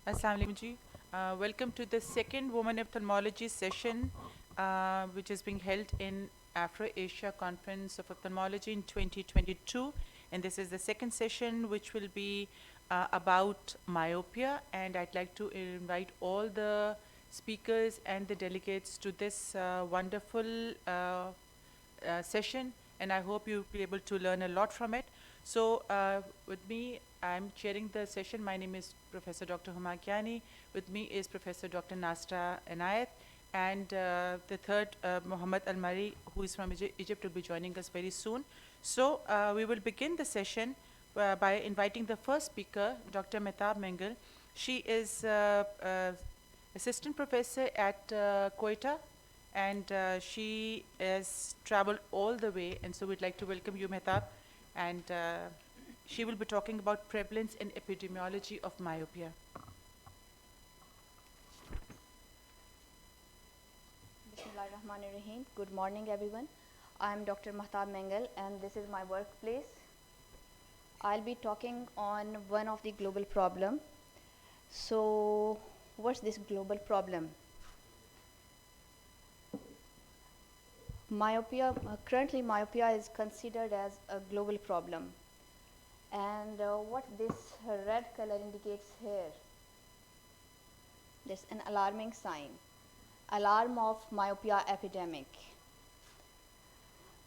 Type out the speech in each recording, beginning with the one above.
Assalamu alaikum ji. Welcome to the second Women Ophthalmology session, which is being held in Afro-Asia Conference of Ophthalmology in 2022. And this is the second session, which will be about myopia. And I'd like to invite all the speakers and the delegates to this wonderful session. And I hope you'll be able to learn a lot from it. So with me, I'm chairing the session. My name is Professor Dr. Huma Kiani. With me is Professor Dr. Nasta Enayat. And the third, Muhammad Al-Mari, who is from Egypt, will be joining us very soon. So we will begin the session by inviting the first speaker, Dr. Mehtab Mengal. She is assistant professor at Quetta, and she has traveled all the way, and so we'd like to welcome you, Mehtab, and she will be talking about prevalence and epidemiology of myopia. Bismillahirrahmanirrahim. Good morning, everyone. I am Dr. Mehtab Mengal, and this is my workplace. I'll be talking on one of the global problem. So, what's this global problem? Myopia, currently myopia is considered as a global problem. And what this red color indicates here, there's an alarming sign, alarm of myopia epidemic.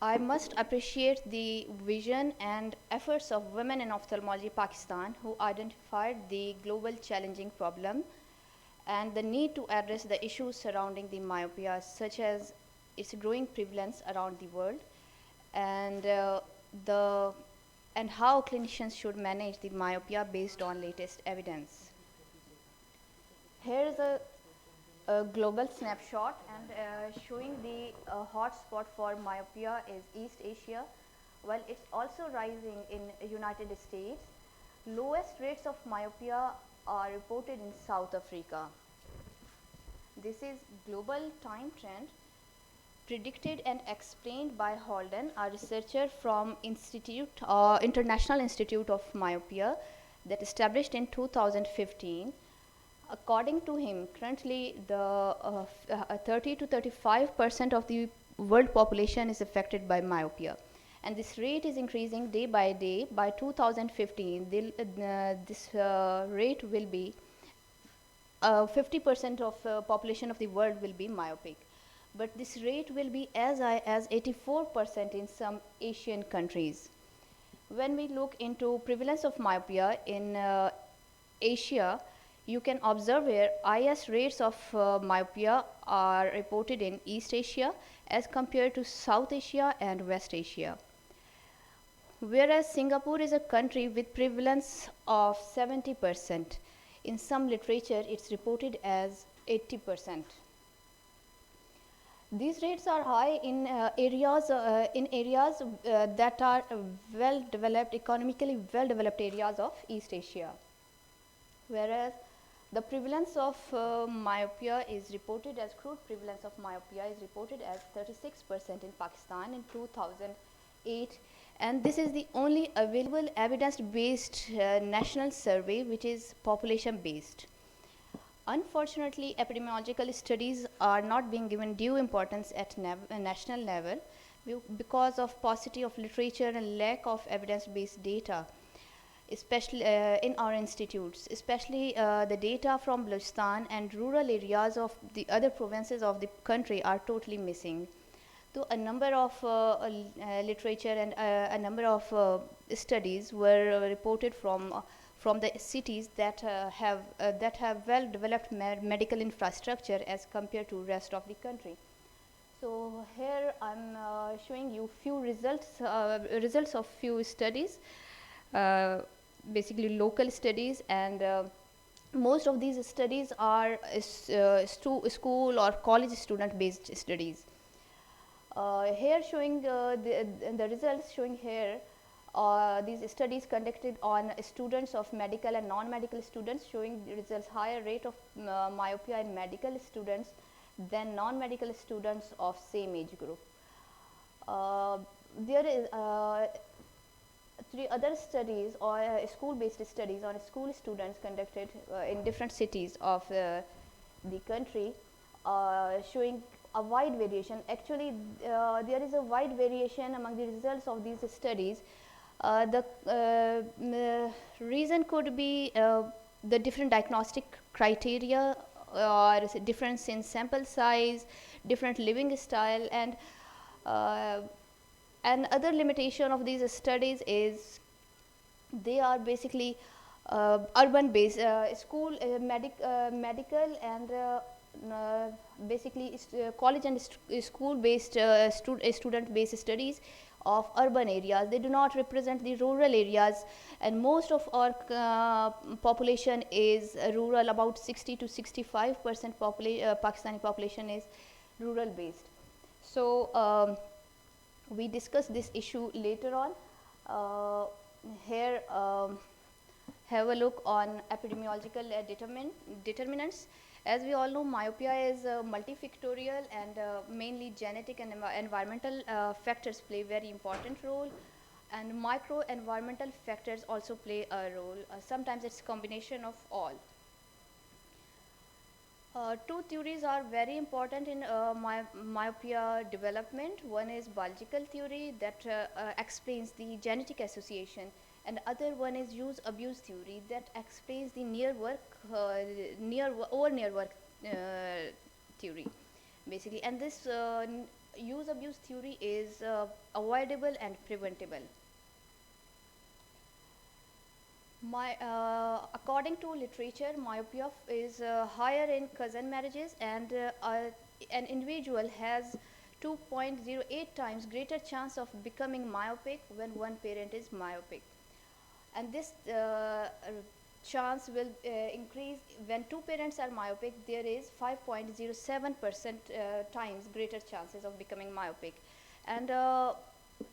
I must appreciate the vision and efforts of Women in Ophthalmology Pakistan, who identified the global challenging problem and the need to address the issues surrounding the myopia, such as its growing prevalence around the world and how clinicians should manage the myopia based on latest evidence. Here is a global snapshot, and showing the hotspot for myopia is East Asia, while it's also rising in United States. Lowest rates of myopia are reported in South Africa. This is global time trend predicted and explained by Holden, a researcher from International Institute of Myopia that established in 2015. According to him, currently the 30 to 35% of the world population is affected by myopia, and this rate is increasing day by day. By 2015, this rate will be 50% of population of the world will be myopic, but this rate will be as high as 84% in some Asian countries. When we look into prevalence of myopia in Asia, you can observe here highest rates of myopia are reported in East Asia as compared to South Asia and West Asia. Whereas Singapore is a country with prevalence of 70%. In some literature, it's reported as 80%. These rates are high in areas that are well developed, economically well developed areas of East Asia. Whereas the prevalence of myopia is reported as crude prevalence of myopia is reported as 36% in Pakistan in 2008, and this is the only available evidence-based national survey which is population-based. Unfortunately, epidemiological studies are not being given due importance at national level because of paucity of literature and lack of evidence-based data, especially in our institutes, especially the data from Balochistan and rural areas of the other provinces of the country are totally missing. So a number of literature and a number of studies were reported from the cities that have well developed medical infrastructure as compared to rest of the country. So here I'm showing you few results of few studies, basically local studies, and most of these studies are school or college student based studies. Here showing the results showing here these studies conducted on students of medical and non-medical students, showing the results higher rate of myopia in medical students than non-medical students of same age group. There is three other studies or school-based studies on school students conducted in different cities of the country, showing a wide variation. Actually, there is a wide variation among the results of these studies. The reason could be the different diagnostic criteria, or difference in sample size, different living style, uh, and other limitation of these studies is they are basically urban based, medical and basically college and school based student based studies of urban areas. They do not represent the rural areas, and most of our population is rural. About 60 to 65% Pakistani population is rural based. So we discuss this issue later on. Here have a look on epidemiological determinants. As we all know, myopia is multifactorial, and mainly genetic and environmental factors play very important role, and micro environmental factors also play a role. Sometimes it's a combination of all. Two theories are very important in myopia development. One is biological theory that explains the genetic association, and other one is use abuse theory that explains the near work theory basically. And this use abuse theory is avoidable and preventable. According to literature, myopia is higher in cousin marriages, and an individual has 2.08 times greater chance of becoming myopic when one parent is myopic, and this chance will increase when two parents are myopic. There is 5.07% times greater chances of becoming myopic, and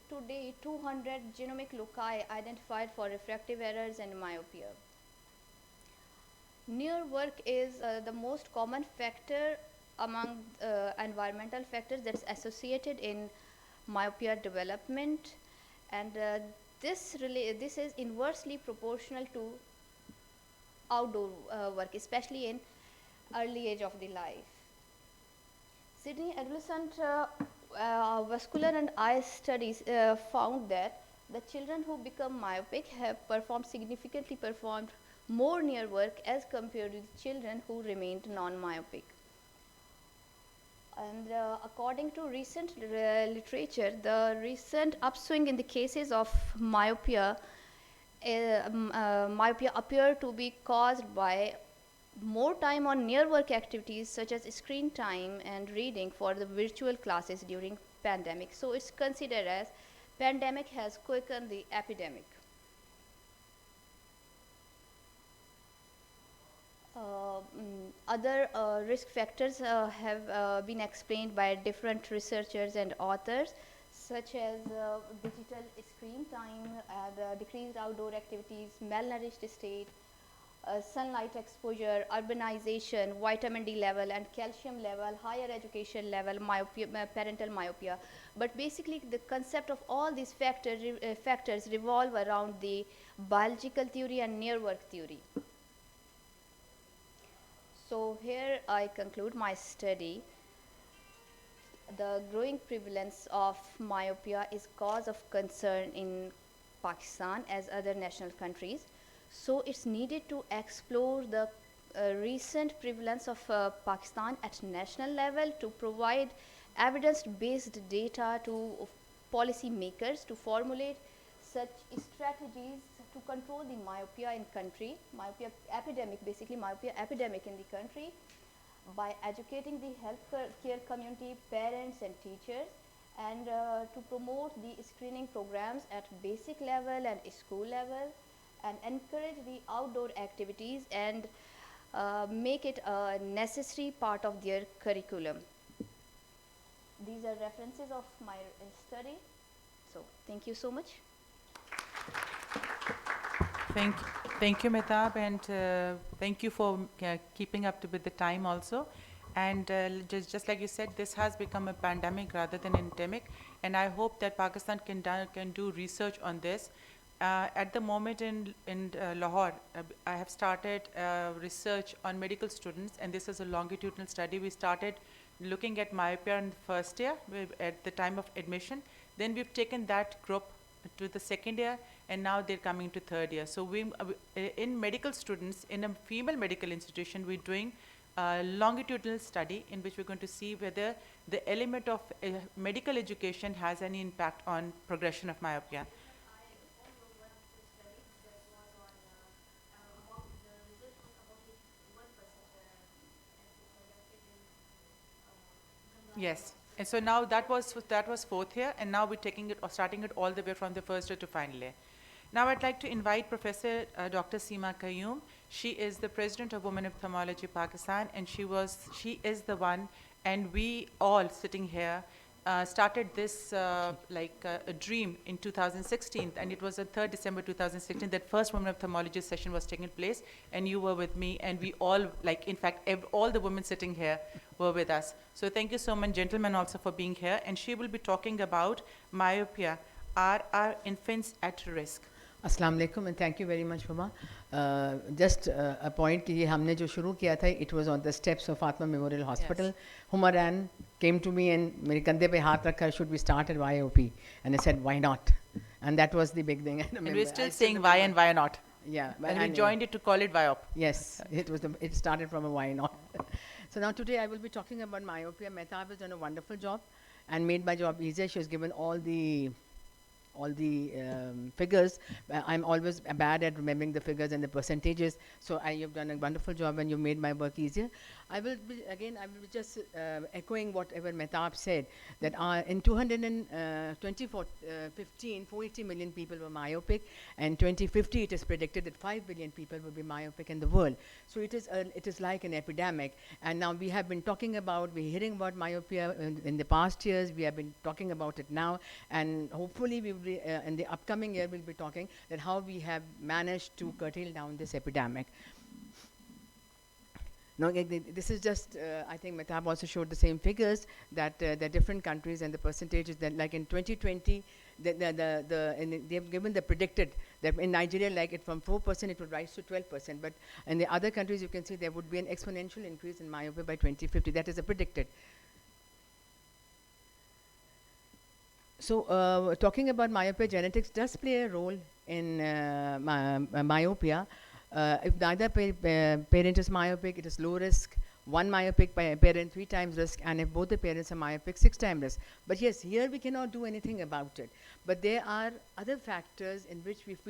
today 200 genomic loci identified for refractive errors and myopia. Near work is the most common factor among environmental factors that's associated in myopia development, and this is inversely proportional to outdoor work, especially in early age of the life. Sydney adolescent vascular and eye studies found that the children who become myopic have significantly performed more near work as compared with children who remained non-myopic. And according to recent literature, the recent upswing in the cases of myopia appear to be caused by more time on near work activities such as screen time and reading for the virtual classes during pandemic. So it's considered as pandemic has quickened the epidemic. Other risk factors have been explained by different researchers and authors, such as digital screen time and decreased outdoor activities, malnourished state, sunlight exposure, urbanization, vitamin D level and calcium level, higher education level, myopia, parental myopia. But basically the concept of all these factors revolve around the biological theory and near work theory. So here I conclude my study. The growing prevalence of myopia is cause of concern in Pakistan as other national countries. So it's needed to explore the recent prevalence of Pakistan at national level to provide evidence-based data to policy makers to formulate such strategies to control the myopia in country, myopia epidemic in the country, by educating the healthcare community, parents and teachers, and to promote the screening programs at basic level and school level, and encourage the outdoor activities and make it a necessary part of their curriculum. These are references of my study. So thank you so much. Thank you, Mehtab, and thank you for keeping up with the time also. And just like you said, this has become a pandemic rather than endemic, and I hope that Pakistan can do research on this. At the moment in Lahore, I have started research on medical students, and this is a longitudinal study. We started looking at myopia in the first year at the time of admission. Then we've taken that group to the second year, and now they're coming to third year. So in medical students, in a female medical institution, we're doing a longitudinal study in which we're going to see whether the element of medical education has any impact on progression of myopia. Yes. And so now that was fourth year, and now we're taking it or starting it all the way from the first year to final year. Now I'd like to invite Professor Dr. Seema Qayyum. She is the president of Women Ophthalmology Pakistan, and she is the one, and we all sitting here started this a dream in 2016, and it was on 3rd December 2016 that first Women Ophthalmology session was taking place, and you were with me, and we all, in fact, all the women sitting here were with us. So thank you so much, gentlemen, also for being here, and she will be talking about myopia. Are our infants at risk? अस्सलाम वालेकुम and thank you very much Mama. Just a point कि ये हमने जो शुरू किया था, it was on the steps of Fatma Memorial Hospital. Yes. Humaran came to me and मेरे कंधे पे हाथ रखा, should we start at WIOP? And I said, why not? And that was the big thing. And we're still saying why and why not. Yeah. And we joined it to call it WIOP. Yes, it started from a why not. So now today I will be talking about myopia. Mehtab has done a wonderful job and made my job easier. She has given all the figures. I'm always bad at remembering the figures and the percentages, so you've done a wonderful job and you made my work easier. I will be just echoing whatever Mehtab said, that in 2015, 480 million people were myopic, and 2050 it is predicted that 5 billion people will be myopic in the world. So it is like an epidemic, and now we're hearing about myopia in the past years. We have been talking about it now, and hopefully we will be, in the upcoming year we'll be talking that how we have managed to curtail down this epidemic. Now, this is just, I think Mehtab also showed the same figures, that the different countries and the percentages, that like in 2020, they've given the predicted, that in Nigeria, like it from 4% it would rise to 12%, but in the other countries you can see there would be an exponential increase in myopia by 2050. That is a predicted. So talking about myopia, genetics does play a role in myopia. If neither parent is myopic, it is low risk. One myopic parent, 3 times risk, and if both the parents are myopic, 6 times risk. But yes, here we cannot do anything about it. But there are other factors in which if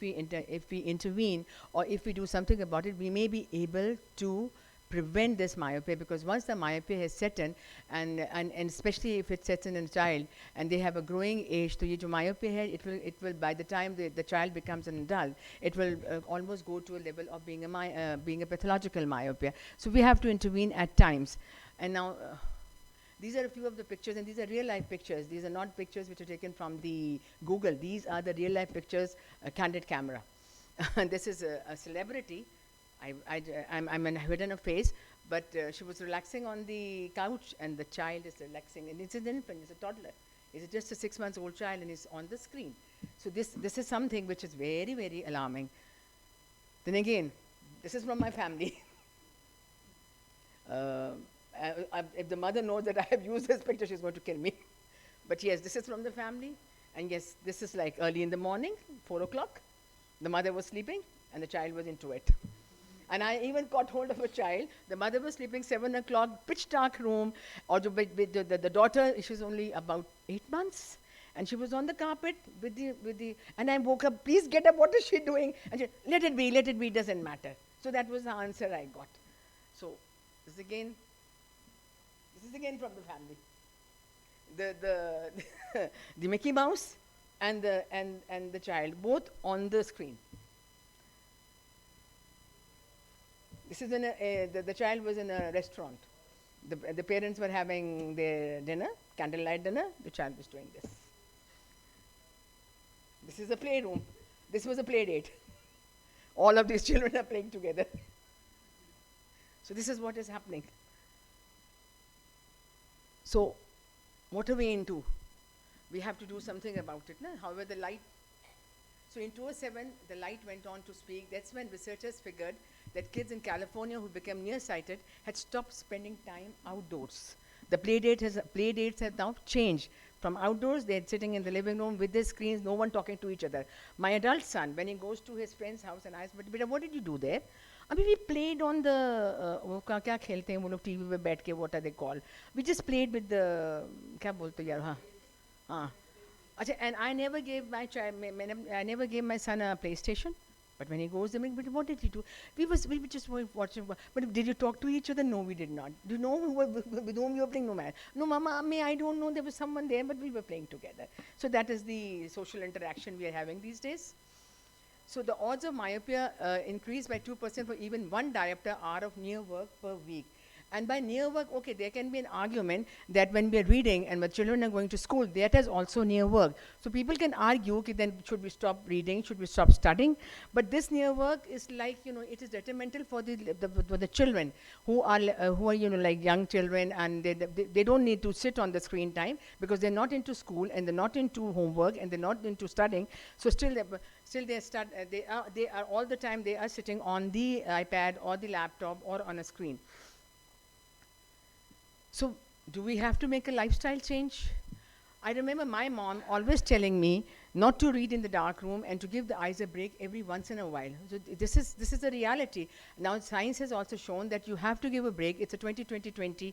we intervene, or if we do something about it, we may be able to prevent this myopia, because once the myopia has set in, and especially if it sets in a child and they have a growing age, so your myopia here, it will by the time the child becomes an adult, it will almost go to a level of being a pathological myopia. So we have to intervene at times. And now these are a few of the pictures, and these are real life pictures. These are not pictures which are taken from the Google. These are the real life pictures, a candid camera. And this is a celebrity. I'm hidden her face, but she was relaxing on the couch, and the child is relaxing, and it's an infant, it's a toddler. It's just a 6-month-old child, and he's on the screen. So this is something which is very, very alarming. Then again, this is from my family. If the mother knows that I have used this picture, she's going to kill me. But yes, this is from the family, and yes, this is like early in the morning, 4 o'clock. The mother was sleeping, and the child was into it. And I even caught hold of a child. The mother was sleeping, 7 o'clock, pitch dark room. Or the daughter, she's only about 8 months. And she was on the carpet and I woke up, please get up, what is she doing? And she said, let it be, doesn't matter. So that was the answer I got. So this is again from the family. The Mickey Mouse and the child, both on the screen. This is the child was in a restaurant. The parents were having their dinner, candlelight dinner. The child was doing this. This is a playroom. This was a play date. All of these children are playing together. So this is what is happening. So what are we into? We have to do something about it. However, the light. So in 2007, the light went on to speak. That's when researchers figured that kids in California who became nearsighted had stopped spending time outdoors. The play dates have now changed. From outdoors, they're sitting in the living room with their screens, no one talking to each other. My adult son, when he goes to his friend's house and asks, "But what did you do there?" I mean, we played on the वो क्या खेलते हैं वो लोग TV पे बैठ के, what are they called? We just played with the क्या बोलते यार, हाँ हाँ अच्छा. And I never gave my child, I never gave my son a PlayStation. But when he goes, they mean, but what did he do? We were just watching. But did you talk to each other? No, we did not. Do you know with whom you were playing? No, man. No, Mama, I don't know. There was someone there, but we were playing together. So that is the social interaction we are having these days. So the odds of myopia increase by 2% for even one diopter hour of near work per week. And by near work, okay, there can be an argument that when we are reading and when children are going to school, that is also near work. So people can argue, okay, then should we stop reading, should we stop studying? But this near work is like, it is detrimental for the children who are, like young children, and they don't need to sit on the screen time because they're not into school and they're not into homework and they're not into studying. So still they are all the time, they are sitting on the iPad or the laptop or on a screen. So do we have to make a lifestyle change? I remember my mom always telling me not to read in the dark room and to give the eyes a break every once in a while. So this is the reality. Now science has also shown that you have to give a break. It's a 20-20-20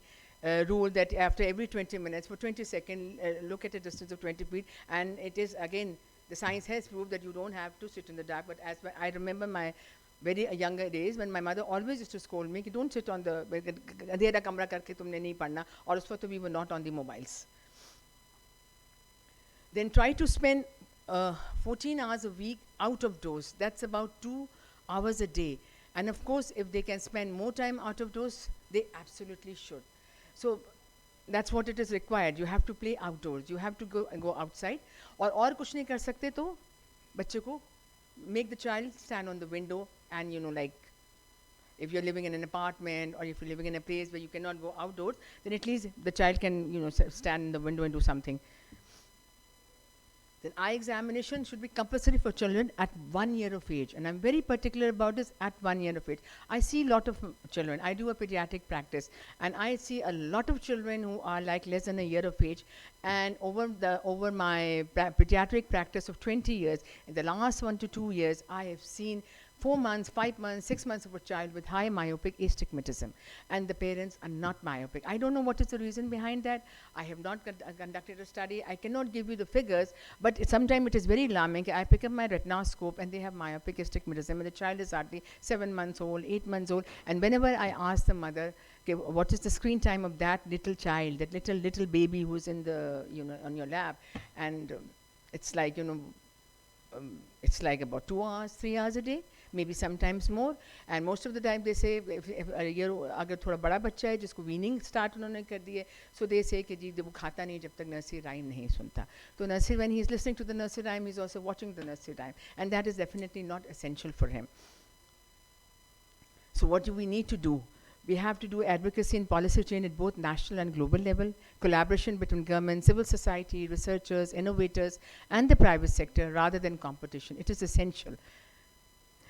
rule that after every 20 minutes, for 20 seconds, look at a distance of 20 feet. And it is, again, the science has proved that you don't have to sit in the dark. But as I remember my very younger days when my mother always used to scold me, don't sit on the अंधेरा कमरा करके तुमने नहीं पढ़ना, और उस वक्त we were not on the mobiles. Then try to spend 14 hours a week out of doors. That's about 2 hours a day. And of course, if they can spend more time out of doors, they absolutely should. So that's what it is required. You have to play outdoors. You have to go outside. और कुछ नहीं कर सकते तो बच्चे को make the child stand on the window and like if you're living in an apartment or if you're living in a place where you cannot go outdoors, then at least the child can stand in the window and do something. Then eye examination should be compulsory for children at 1 year of age, and I'm very particular about this at 1 year of age. I see a lot of children. I do a pediatric practice, and I see a lot of children who are like less than a year of age. And over my pediatric practice of 20 years, in the last 1 to 2 years, I have seen 4 months, 5 months, 6 months of a child with high myopic astigmatism, and the parents are not myopic. I don't know what is the reason behind that. I have not conducted a study. I cannot give you the figures, but sometimes it is very alarming. I pick up my retinoscope and they have myopic astigmatism, and the child is hardly 7 months old, 8 months old, and whenever I ask the mother, okay, what is the screen time of that little child, that little baby who's in the on your lap, and it's like it's like about 2 hours, 3 hours a day, maybe sometimes more. And most of the time they say if a year अगर थोड़ा बड़ा बच्चा है जिसको weaning start उन्होंने कर दी है, so they say कि जी वो खाता नहीं जब तक nursery rhyme नहीं सुनता. तो nursery, when he is listening to the nursery rhyme, he is also watching the nursery rhyme, and that is definitely not essential for him. So what do we need to do? We have to do advocacy and policy change at both national and global level, collaboration between government, civil society, researchers, innovators, and the private sector rather than competition. It is essential.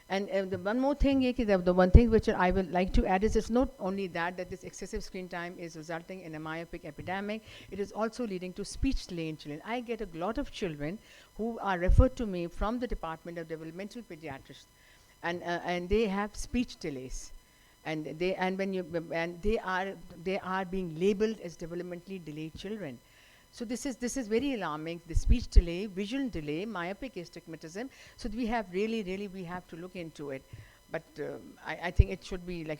And the one more thing, the one thing which I would like to add is it's not only that this excessive screen time is resulting in a myopic epidemic, it is also leading to speech delay in children. I get a lot of children who are referred to me from the Department of Developmental Pediatrics, and they have speech delays. And they are being labeled as developmentally delayed children. So this is very alarming. The speech delay, vision delay, myopic astigmatism. So we have we have to look into it. But I think it should be like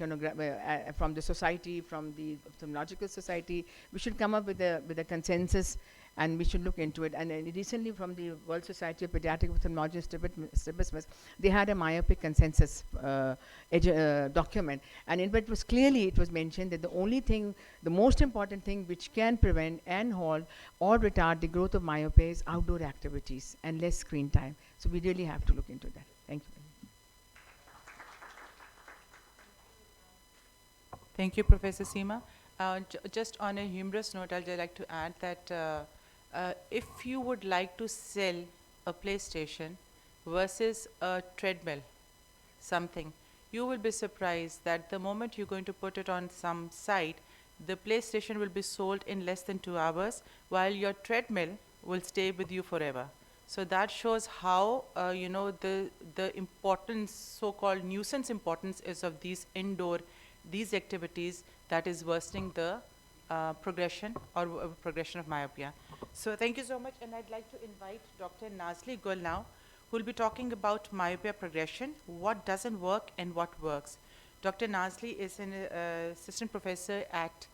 from the society, from the ophthalmological society, we should come up with a consensus, and we should look into it. And recently from the World Society of Pediatric Ophthalmology, they had a myopic consensus document, and in it was mentioned that the most important thing which can prevent and halt or retard the growth of myopia is outdoor activities and less screen time. So we really have to look into that. Thank you. Thank you, Professor Seema. Just on a humorous note, I'd like to add that if you would like to sell a PlayStation, versus a treadmill, something, you will be surprised that the moment you're going to put it on some site, the PlayStation will be sold in less than 2 hours, while your treadmill will stay with you forever. So that shows how the importance, so-called nuisance importance, is of these activities that is worsening the progression of myopia. So thank you so much, and I'd like to invite Dr. Nazli Gul now, who will be talking about myopia progression, what doesn't work and what works. Dr. Nazli is an assistant professor at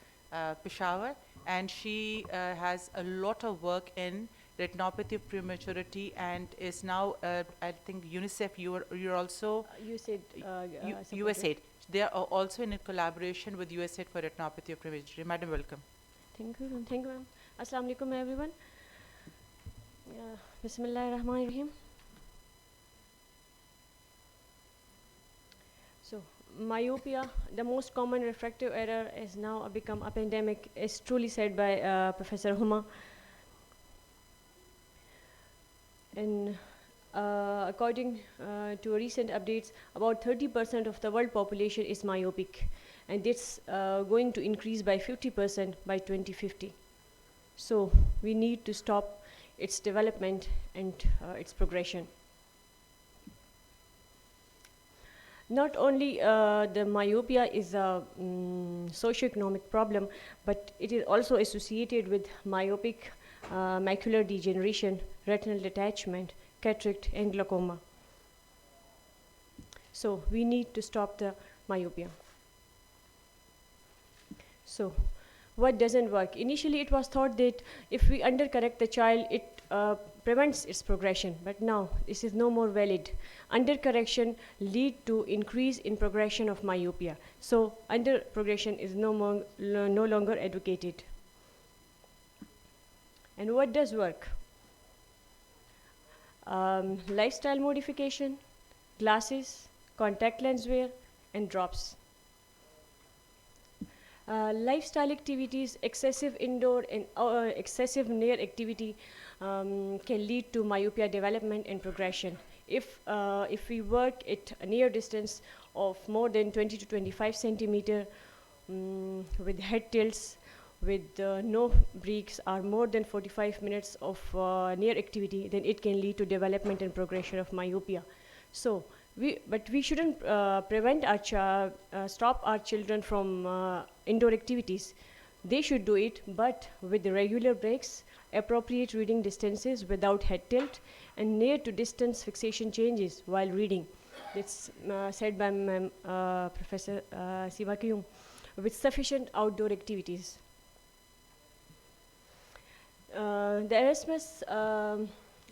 Peshawar, and she has a lot of work in retinopathy of prematurity, and is now, I think, UNICEF, you're also You said USAID. They are also in a collaboration with USAID for retinopathy of prematurity. Madam, welcome. Thank you, ma'am. Assalamu alaikum, everyone. Bismillahir Rahmanir Rahim. So, myopia, the most common refractive error, has now become a pandemic, is truly said by Professor Huma. And according to recent updates, about 30% of the world population is myopic, and it's going to increase by 50% by 2050. So we need to stop its development and its progression. Not only the myopia is a socioeconomic problem, but it is also associated with myopic macular degeneration, retinal detachment, cataract, and glaucoma. So we need to stop the myopia. So what doesn't work? Initially it was thought that if we undercorrect the child, it prevents its progression, but now this is no more valid. Undercorrection lead to increase in progression of myopia. So under progression is no longer advocated. And what does work? Lifestyle modification, glasses, contact lens wear, and drops. Lifestyle activities, excessive indoor and excessive near activity can lead to myopia development and progression. If we work at a near distance of more than 20 to 25 centimeter with head tilts, with no breaks, or more than 45 minutes of near activity, then it can lead to development and progression of myopia. So we shouldn't stop our children from indoor activities. They should do it, but with regular breaks, appropriate reading distances without head tilt, and near to distance fixation changes while reading. That's said by Professor Siva Kyung, with sufficient outdoor activities. The Erasmus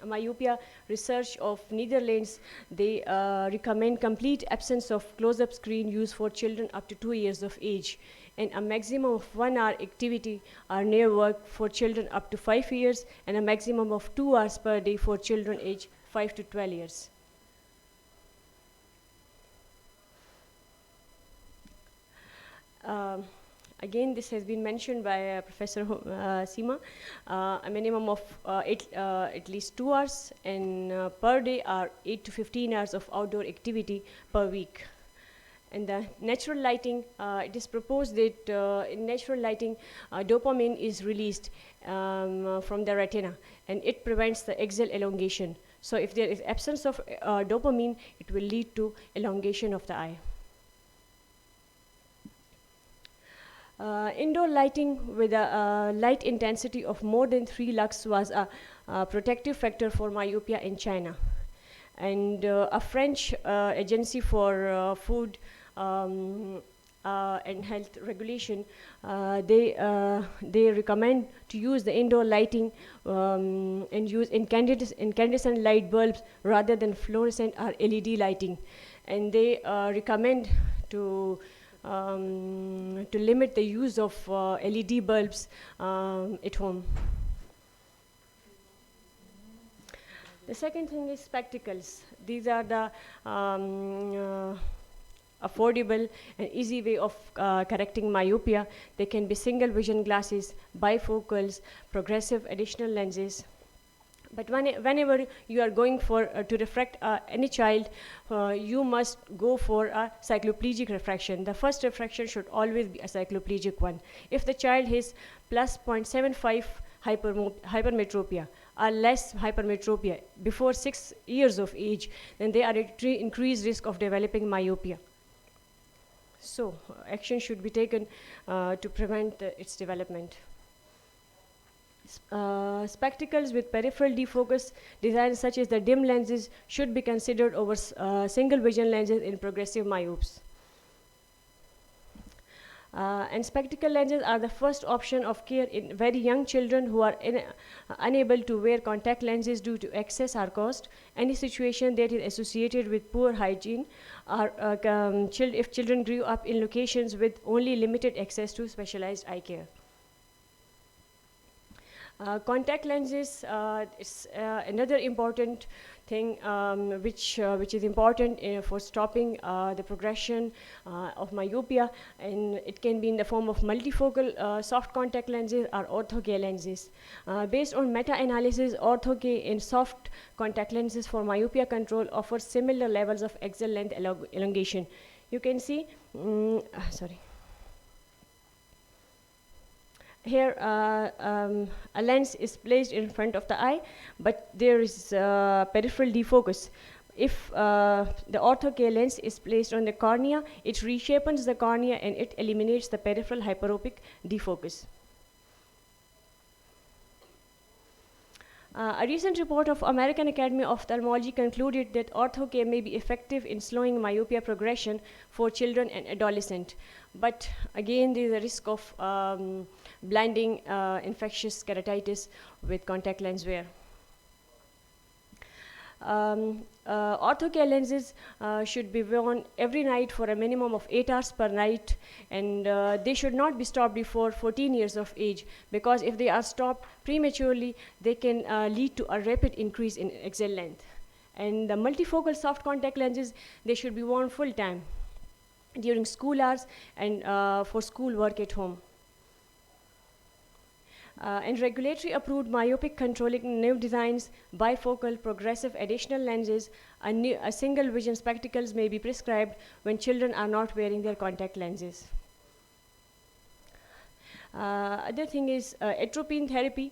myopia research of Netherlands, they recommend complete absence of close-up screen use for children up to 2 years of age, and a maximum of 1 hour activity or near work for children up to 5 years, and a maximum of 2 hours per day for children age 5 to 12 years. Again, this has been mentioned by Professor Seema, a minimum of at least 2 hours, and per day are 8 to 15 hours of outdoor activity per week. And the natural lighting, it is proposed that in natural lighting, dopamine is released from the retina, and it prevents the axial elongation. So if there is absence of dopamine, it will lead to elongation of the eye. Indoor lighting with a light intensity of more than 3 lux was a protective factor for myopia in China. And a French agency for food and health regulation, they recommend to use the indoor lighting and use incandescent light bulbs rather than fluorescent or LED lighting. And they recommend to limit the use of LED bulbs at home. The second thing is spectacles. These are the affordable and easy way of correcting myopia. They can be single vision glasses, bifocals, progressive additional lenses. But whenever you are going for to refract any child, you must go for a cycloplegic refraction. The first refraction should always be a cycloplegic one. If the child has plus 0.75 hypermetropia or less hypermetropia before 6 years of age, then they are at increased risk of developing myopia. So action should be taken to prevent its development. Spectacles with peripheral defocus designs such as the dim lenses should be considered over single vision lenses in progressive myopes. And spectacle lenses are the first option of care in very young children who are unable to wear contact lenses due to excess or cost, any situation that is associated with poor hygiene, or if children grew up in locations with only limited access to specialized eye care. Contact lenses is another important thing which is important for stopping the progression of myopia, and it can be in the form of multifocal soft contact lenses or ortho-K lenses. Based on meta-analysis, ortho-K and soft contact lenses for myopia control offer similar levels of axial length elongation. You can see, sorry. Here a lens is placed in front of the eye, but there is peripheral defocus. If the ortho-K lens is placed on the cornea, it reshapes the cornea and it eliminates the peripheral hyperopic defocus. A recent report of American Academy of Ophthalmology concluded that ortho-K may be effective in slowing myopia progression for children and adolescents. But again, there is a risk of blinding infectious keratitis with contact lens wear. Ortho-K lenses should be worn every night for a minimum of 8 hours per night, and they should not be stopped before 14 years of age, because if they are stopped prematurely, they can lead to a rapid increase in axial length. And the multifocal soft contact lenses, they should be worn full time during school hours and for school work at home. And regulatory approved myopic controlling new designs, bifocal, progressive additional lenses, a single vision spectacles may be prescribed when children are not wearing their contact lenses. Other thing is atropine therapy.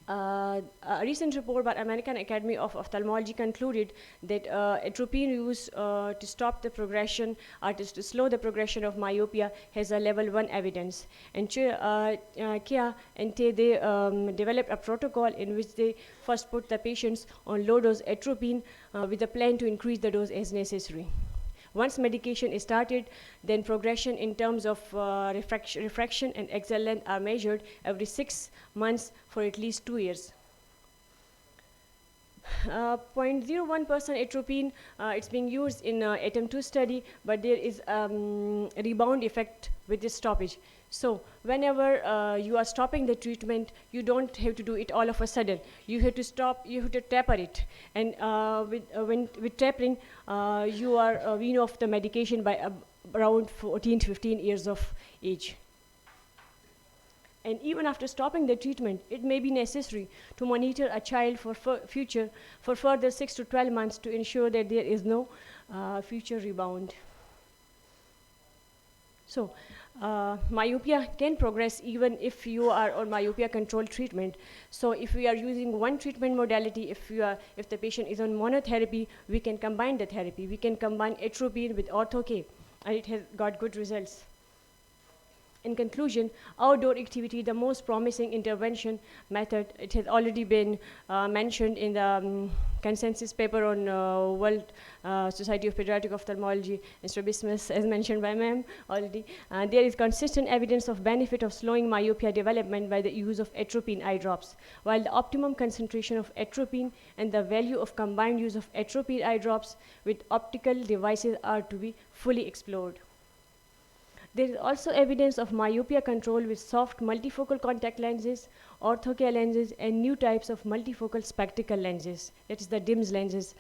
A recent report by American Academy of Ophthalmology concluded that atropine use to stop the progression or to slow the progression of myopia has a level 1 evidence. And Kia and Te, they developed a protocol in which they first put the patients on low dose atropine with a plan to increase the dose as necessary. Once medication is started, then progression in terms of refraction and axial length are measured every 6 months for at least 2 years. 0.01% atropine, it's being used in ATOM 2 study, but there is a rebound effect with this stoppage. So whenever you are stopping the treatment, you don't have to do it all of a sudden. You have to stop, you have to taper it. And with tapering, you are wean off the medication by around 14 to 15 years of age. And even after stopping the treatment, it may be necessary to monitor a child for further 6 to 12 months to ensure that there is no future rebound. So, myopia can progress even if you are on myopia control treatment. So if we are using one treatment modality, if the patient is on monotherapy, we can combine the therapy. We can combine atropine with ortho-K, and it has got good results. In conclusion, outdoor activity, the most promising intervention method. It has already been mentioned in the consensus paper on World Society of Pediatric Ophthalmology and Strabismus, as mentioned by ma'am already. There is consistent evidence of benefit of slowing myopia development by the use of atropine eye drops, while the optimum concentration of atropine and the value of combined use of atropine eye drops with optical devices are to be fully explored. There is also evidence of myopia control with soft multifocal contact lenses, ortho-K lenses, and new types of multifocal spectacle lenses. That is the DIMS lenses.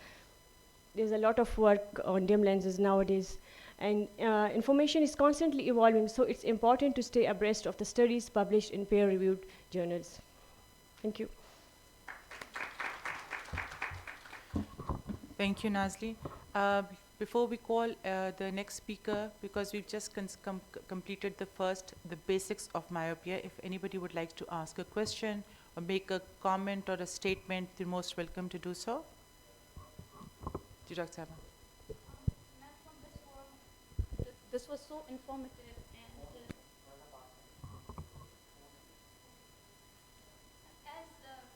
There's a lot of work on DIM lenses nowadays. And information is constantly evolving, so it's important to stay abreast of the studies published in peer-reviewed journals. Thank you. Thank you, Nazli. Before we call the next speaker, because we've just completed the basics of myopia, if anybody would like to ask a question or make a comment or a statement, you're most welcome to do so. Ji, Dr. Saba. Ma'am, from this forum, this was so informative, and as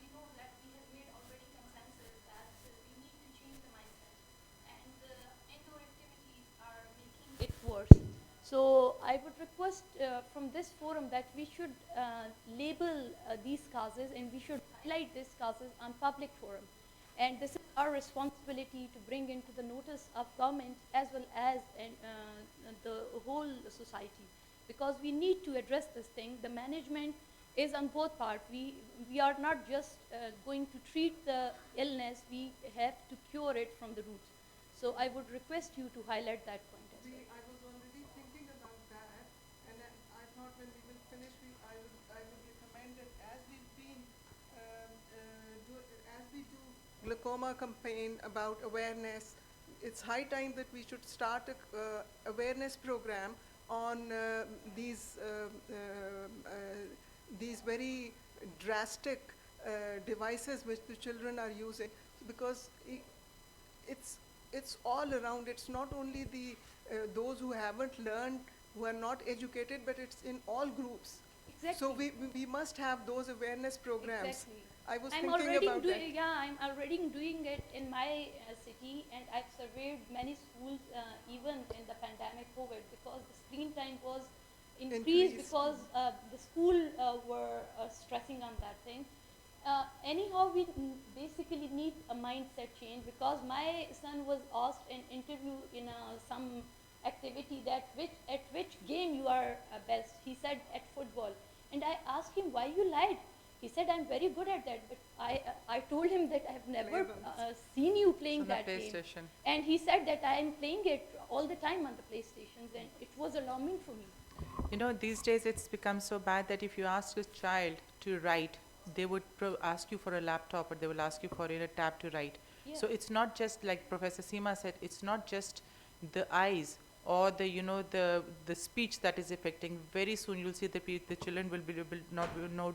we know that we have made already consensus that we need to change the mindset, and indoor activities are making it worse. So I would request from this forum that we should label these causes, and we should highlight these causes on public forum. And this is our responsibility to bring into the notice of government as well as the whole society, because we need to address this thing. The management is on both parts. We are not just going to treat the illness, we have to cure it from the roots. So I would request you to highlight that point as well. I was already thinking about that, and then I thought when we will finish, I would recommend that as we've been, as we do glaucoma campaign about awareness, it's high time that we should start a awareness program on these very drastic devices which the children are using, because it's all around. It's not only the those who haven't learned, who are not educated, but it's in all groups. Exactly. So we must have those awareness programs. Exactly. I was I'm thinking already about that. I'm already doing it in my city, and I've surveyed many schools even in the pandemic COVID, because the screen time was increased because the school were stressing on that thing. Anyhow, we basically need a mindset change, because my son was asked an interview in some activity that at which game you are best. He said at football, and I asked him why you lied. He said I'm very good at that, but I told him that I've never seen you playing On the that game. PlayStation. And he said that I am playing it all the time on the PlayStations, and it was alarming for me. You know, these days it's become so bad that if you ask a child to write, they would ask you for a laptop, or they will ask you for a tab to write. Yeah. So it's not just like Professor Seema said, it's not just the eyes or the speech that is affecting. Very soon you'll see the children will not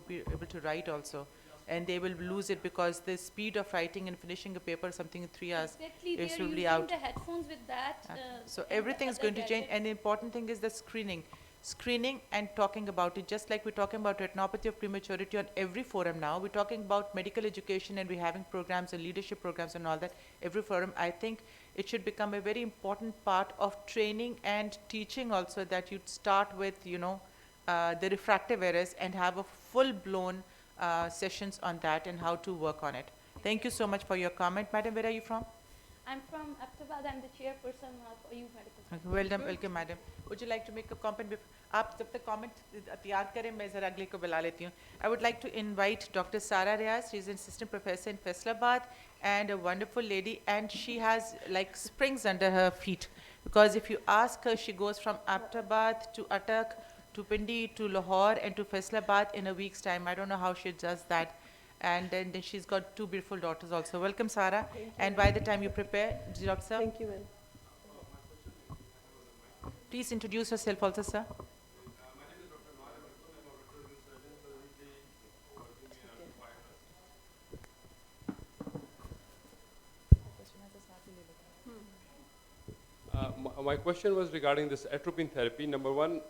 be able to write also, and they will lose it, because the speed of writing and finishing a paper something in 3 hours Exactly, is they're really using out. the headphones with that. So and the everything is other going to change, gadgets. and the important thing is the screening and talking about it. Just like we're talking about retinopathy of prematurity on every forum now, we're talking about medical education, and we're having programs and leadership programs and all that every forum. I think it should become a very important part of training and teaching also, that you'd start with the refractive errors and have a full-blown sessions on that and how to work on it. Thank you so much for your comment. Madam, where are you from? I'm from Ahmedabad. I'm the chairperson of WIOP Medical Center. Okay, well done, welcome, madam. Would you like to make a comment? आप जब तक comment तैयार करें, मैं ज़रा अगले को बुला लेती हूँ. I would like to invite Dr. Sara Riaz. She's an assistant professor in Faisalabad and a wonderful lady, and she has like springs under her feet, because if you ask her, she goes from Ahmedabad to Attak to Pindi to Lahore and to Faisalabad in a week's time. I don't know how she does that. And then she's got 2 beautiful daughters also. Welcome, Sara. And by the time you prepare, Dr. Sir, Thank you, ma'am. please introduce yourself also, sir. My question was regarding this atropine therapy. Number one,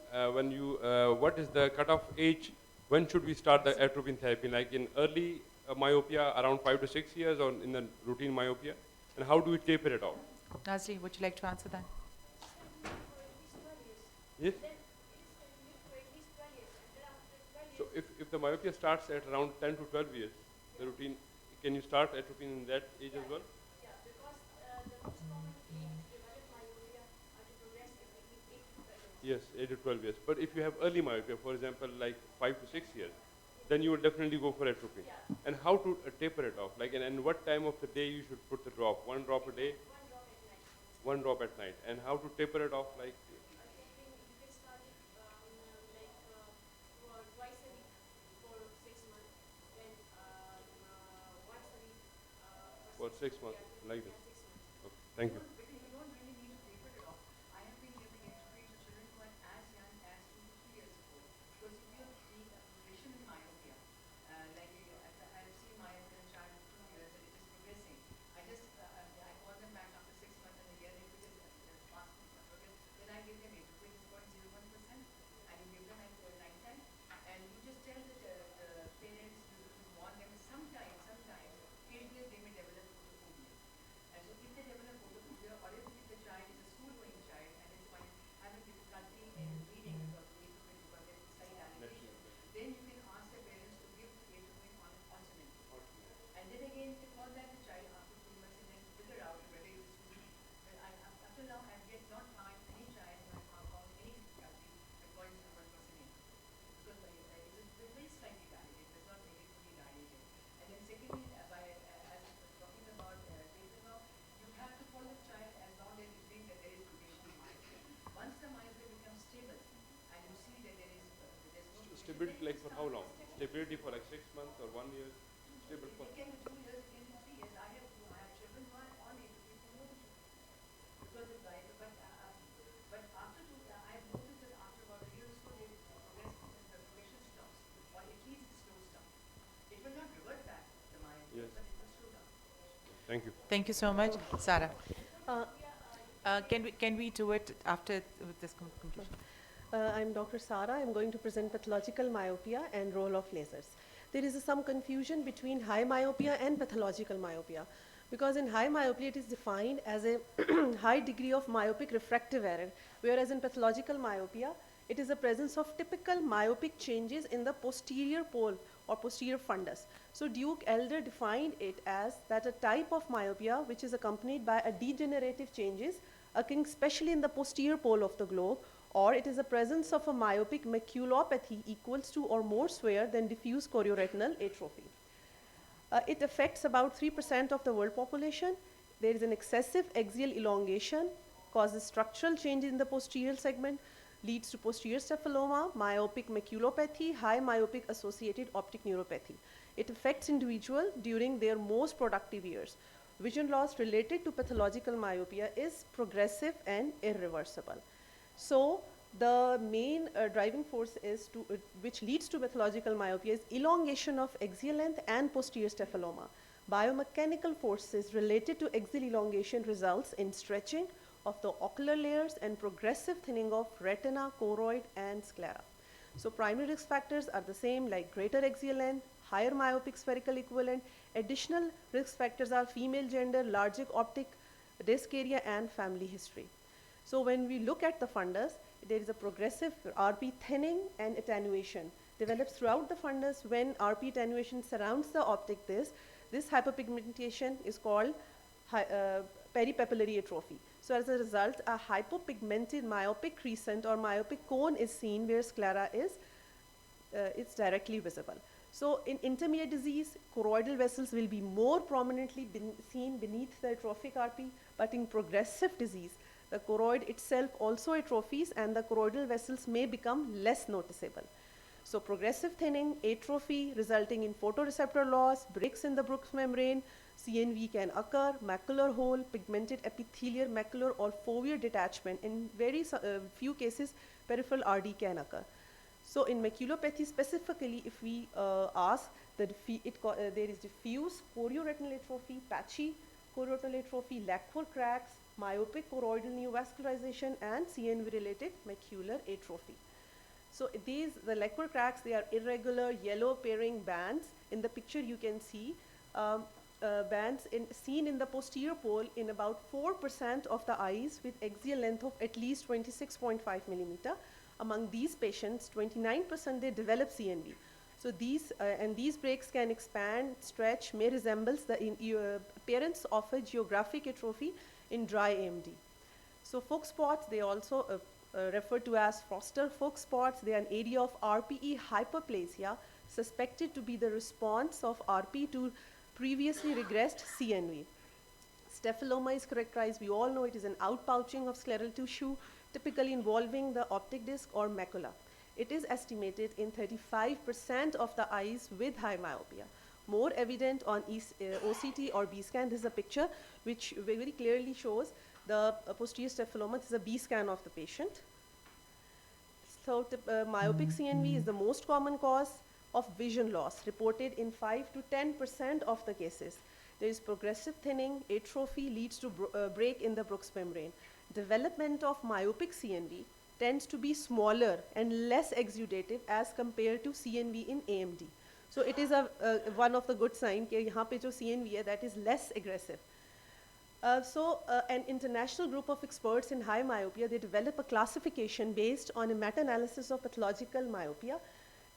what is the cutoff age? When should we start the atropine therapy? Like in early myopia, around 5 to 6 years, or in the routine myopia? And how do we taper it off? Nazli, would you like to answer that? Yes? So if the myopia starts at around 10 to 12 years, the routine, can you start atropine in that age as well? Yeah, because the most common age to develop myopia or to progress between 8 to 12 years. Yes, 8 to 12 years. But if you have early myopia, for example, like 5 to 6 years, then you will definitely go for atropine. Yeah. And how to taper it off? Like, and what time of the day you should put the drop? 1 drop a day? 1 drop at 1 drop night. at night. And how to taper it off? Like, You can start it for twice a week for 6 months, then once a week for 6 months, yeah, like yeah, this. 6 months. Thank you. Because you don't really need to taper it off. I have been giving atropine to children who are as young as 2 to 3 years old. Because if you see a progression in myopia, I've seen myopia in a child of 2 years and it is progressing. I call them back after 6 months and a year if it is fast progress. Then I give them atropine 0.01% and you give them at night time. And you just tell the parents you warn them sometimes occasionally they may develop photophobia. And so if they develop photophobia or if the child is a school-going child and is having difficulty in reading because of atropine because there is slight dilation, then you can ask the parents to give atropine on alternately. And then again, you can call back the child after 2 months and then figure out whether it is school. But up till now, I have yet not found any child who has found any difficulty at 0.01% in. Because it is very slightly dilated, does not make it fully dilated. And then secondly, as talking about tapering off, you have to follow the child as long as you think that there is progression in myopia. Once the myopia becomes stable and you see that there's no Stability like for how long? Stability for like 6 months or 1 year? Stable for? It can be 2 years, it can be 3 years. I have children who are on atropine for more than 2 years. Because of diet, but after I have noticed that after about a year or so, the progression stops, or at least it slows down. It will not revert back the myopia, Yes. but it will slow down. Thank you. Thank you so much. Sarah, Uh, can we do it after with this conclusion? I'm Dr. Sara. I'm going to present pathological myopia and role of lasers. There is some confusion between high myopia and pathological myopia because in high myopia it is defined as a high degree of myopic refractive error, whereas in pathological myopia it is the presence of typical myopic changes in the posterior pole or posterior fundus. So Duke Elder defined it as that a type of myopia which is accompanied by a degenerative changes occurring especially in the posterior pole of the globe, or it is the presence of a myopic maculopathy equals to or more severe than diffuse chorioretinal atrophy. It affects about 3% of the world population. There is an excessive axial elongation, causes structural change in the posterior segment, leads to posterior cephaloma, myopic maculopathy, high myopic associated optic neuropathy. It affects individual during their most productive years. Vision loss related to pathological myopia is progressive and irreversible. So the main driving force is which leads to pathological myopia is elongation of axial length and posterior cephaloma. Biomechanical forces related to axial elongation results in stretching of the ocular layers and progressive thinning of retina, choroid, and sclera. So primary risk factors are the same like greater axial length, higher myopic spherical equivalent. Additional risk factors are female gender, larger optic disc area, and family history. So when we look at the fundus, there is a progressive RP thinning and attenuation develops throughout the fundus. When RP attenuation surrounds the optic disc, this hyperpigmentation is called peripapillary atrophy. So as a result, a hypopigmented myopic crescent or myopic cone is seen where sclera is it's directly visible. So in intermediate disease, choroidal vessels will be more prominently seen beneath the atrophic RP, but in progressive disease, the choroid itself also atrophies and the choroidal vessels may become less noticeable. So progressive thinning, atrophy resulting in photoreceptor loss, breaks in the Brooks membrane, CNV can occur, macular hole, pigmented epithelial macular or fovea detachment. In very few cases, peripheral RD can occur. So in maculopathy specifically, if we ask, there is diffuse chorioretinal atrophy, patchy chorioretinal atrophy, lacunar cracks, myopic choroidal neovascularization, and CNV-related macular atrophy. So the lacunar cracks, they are irregular yellow pairing bands. In the picture you can see bands seen in the posterior pole in about 4% of the eyes with axial length of at least 26.5 millimeter. Among these patients, 29% they develop CNV. So these breaks can expand, stretch, may resemble the appearance of a geographic atrophy in dry AMD. So Fuchs spots, they also referred to as Foster Fuchs spots. They are an area of RPE hyperplasia suspected to be the response of RP to previously regressed CNV. Cephaloma is characterized, we all know it is an outpouching of scleral tissue, typically involving the optic disc or macula. It is estimated in 35% of the eyes with high myopia. more evident on OCT or B scan. This is a picture which very clearly shows the posterior staphylomas. This is a B scan of the patient. So myopic CNV is the most common cause of vision loss, reported in 5 to 10% of the cases. There is progressive thinning, atrophy leads to break in the Brooks membrane. Development of myopic CNV tends to be smaller and less exudative as compared to CNV in AMD. So it is one of the good signs that यहाँ पे जो CNV है, that is less aggressive. An international group of experts in high myopia, they develop a classification based on a meta-analysis of pathological myopia.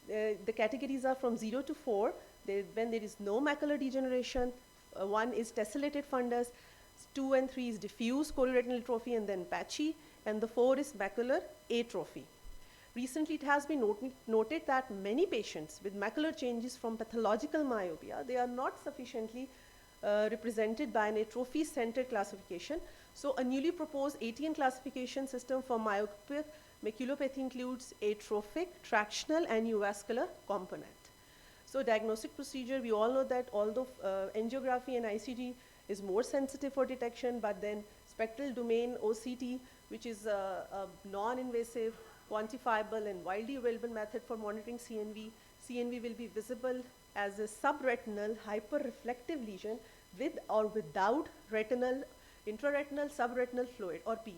The categories are from 0 to 4. When there is no macular degeneration, 1 is tessellated fundus, 2 and 3 is diffuse chororetinal atrophy and then patchy, and the 4 is macular atrophy. Recently, it has been noted that many patients with macular changes from pathological myopia, they are not sufficiently represented by an atrophy-centered classification. So a newly proposed ATN classification system for myopic maculopathy includes atrophic, tractional, and neovascular component. So diagnostic procedure, we all know that although angiography and ICG is more sensitive for detection, but then spectral domain OCT, which is a non-invasive, quantifiable, and widely available method for monitoring CNV. CNV will be visible as a subretinal hyperreflective lesion with or without retinal, intraretinal, subretinal fluid or PET.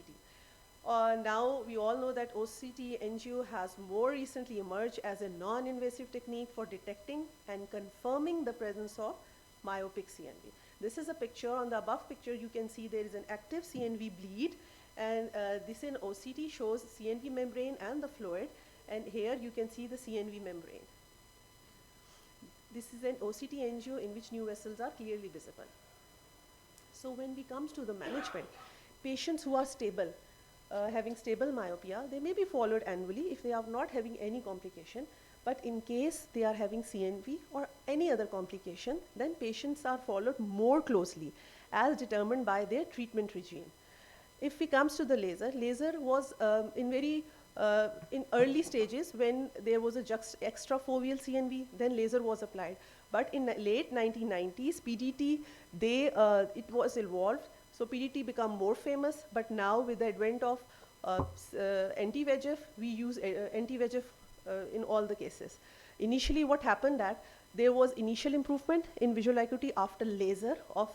Now we all know that OCT angio has more recently emerged as a non-invasive technique for detecting and confirming the presence of myopic CNV. This is a picture. On the above picture, you can see there is an active CNV bleed, and this in OCT shows CNV membrane and the fluid, and here you can see the CNV membrane. This is an OCT angio in which new vessels are clearly visible. So when we comes to the management, patients who are stable, having stable myopia, they may be followed annually if they are not having any complication. But in case they are having CNV or any other complication, then patients are followed more closely as determined by their treatment regime. If we comes to the laser, laser was in early stages when there was a extrafoveal CNV, then laser was applied. But in the late 1990s, PDT, it was evolved. So PDT became more famous, but now with the advent of anti-VEGF, we use anti-VEGF in all the cases. Initially, what happened that there was initial improvement in visual acuity after laser of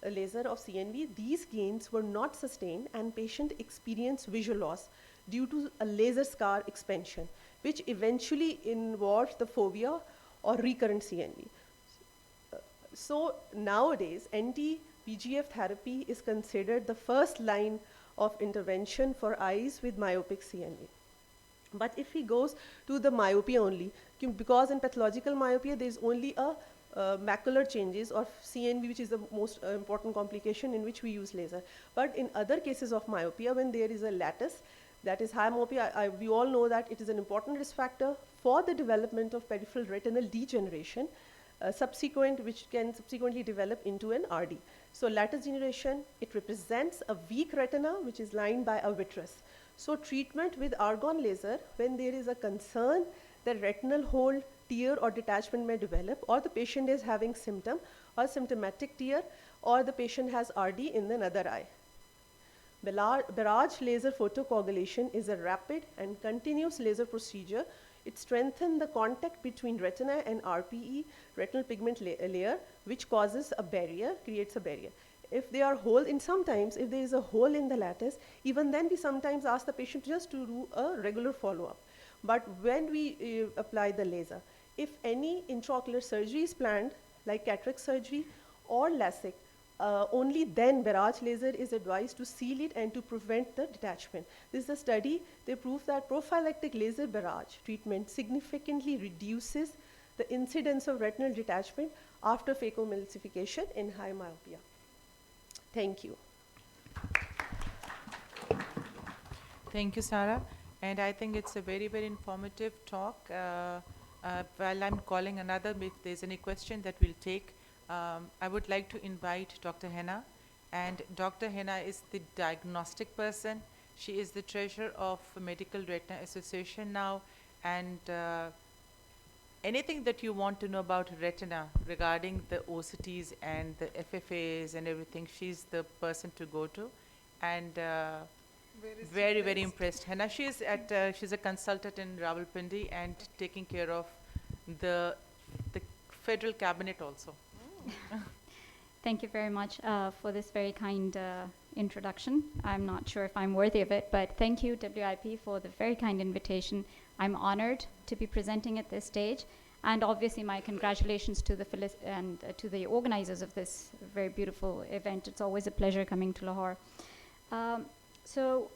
CNV. These gains were not sustained, and patient experienced visual loss due to a laser scar expansion, which eventually involved the fovea or recurrent CNV. So nowadays, anti-VEGF therapy is considered the first line of intervention for eyes with myopic CNV. But if he goes to the myopia only, because in pathological myopia there is only a macular changes or CNV, which is the most important complication in which we use laser. But in other cases of myopia, when there is a lattice, that is high myopia, we all know that it is an important risk factor for the development of peripheral retinal degeneration, which can subsequently develop into an RD. So lattice degeneration, it represents a weak retina which is lined by a vitreous. So treatment with argon laser, when there is a concern that retinal hole, tear or detachment may develop, or the patient is having symptom or symptomatic tear, or the patient has RD in another eye. Barrage laser photocoagulation is a rapid and continuous laser procedure. It strengthens the contact between retina and RPE, retinal pigment layer, which causes a barrier, creates a barrier. If there are holes, and sometimes if there is a hole in the lattice, even then we sometimes ask the patient just to do a regular follow-up. But when we apply the laser, if any intraocular surgery is planned, like cataract surgery or LASIK, only then barrage laser is advised to seal it and to prevent the detachment. This is a study, they prove that prophylactic laser barrage treatment significantly reduces the incidence of retinal detachment after phacoemulsification in high myopia. Thank you. Thank you, Sarah. And I think it's a very, very informative talk. While I'm calling another, if there's any question that we'll take, I would like to invite Dr. Henna. And Dr. Henna is the diagnostic person. She is the treasurer of Medical Retina Association now. And anything that you want to know about retina regarding the OCTs and the FFAs and everything, she's the person to go to. And very, very impressed. Hannah, she's a consultant in Rawalpindi and taking care of the federal cabinet also. Thank you very much for this very kind introduction. I'm not sure if I'm worthy of it, but thank you, WIP, for the very kind invitation. I'm honored to be presenting at this stage, and obviously my congratulations to the to the organizers of this very beautiful event. It's always a pleasure coming to Lahore. So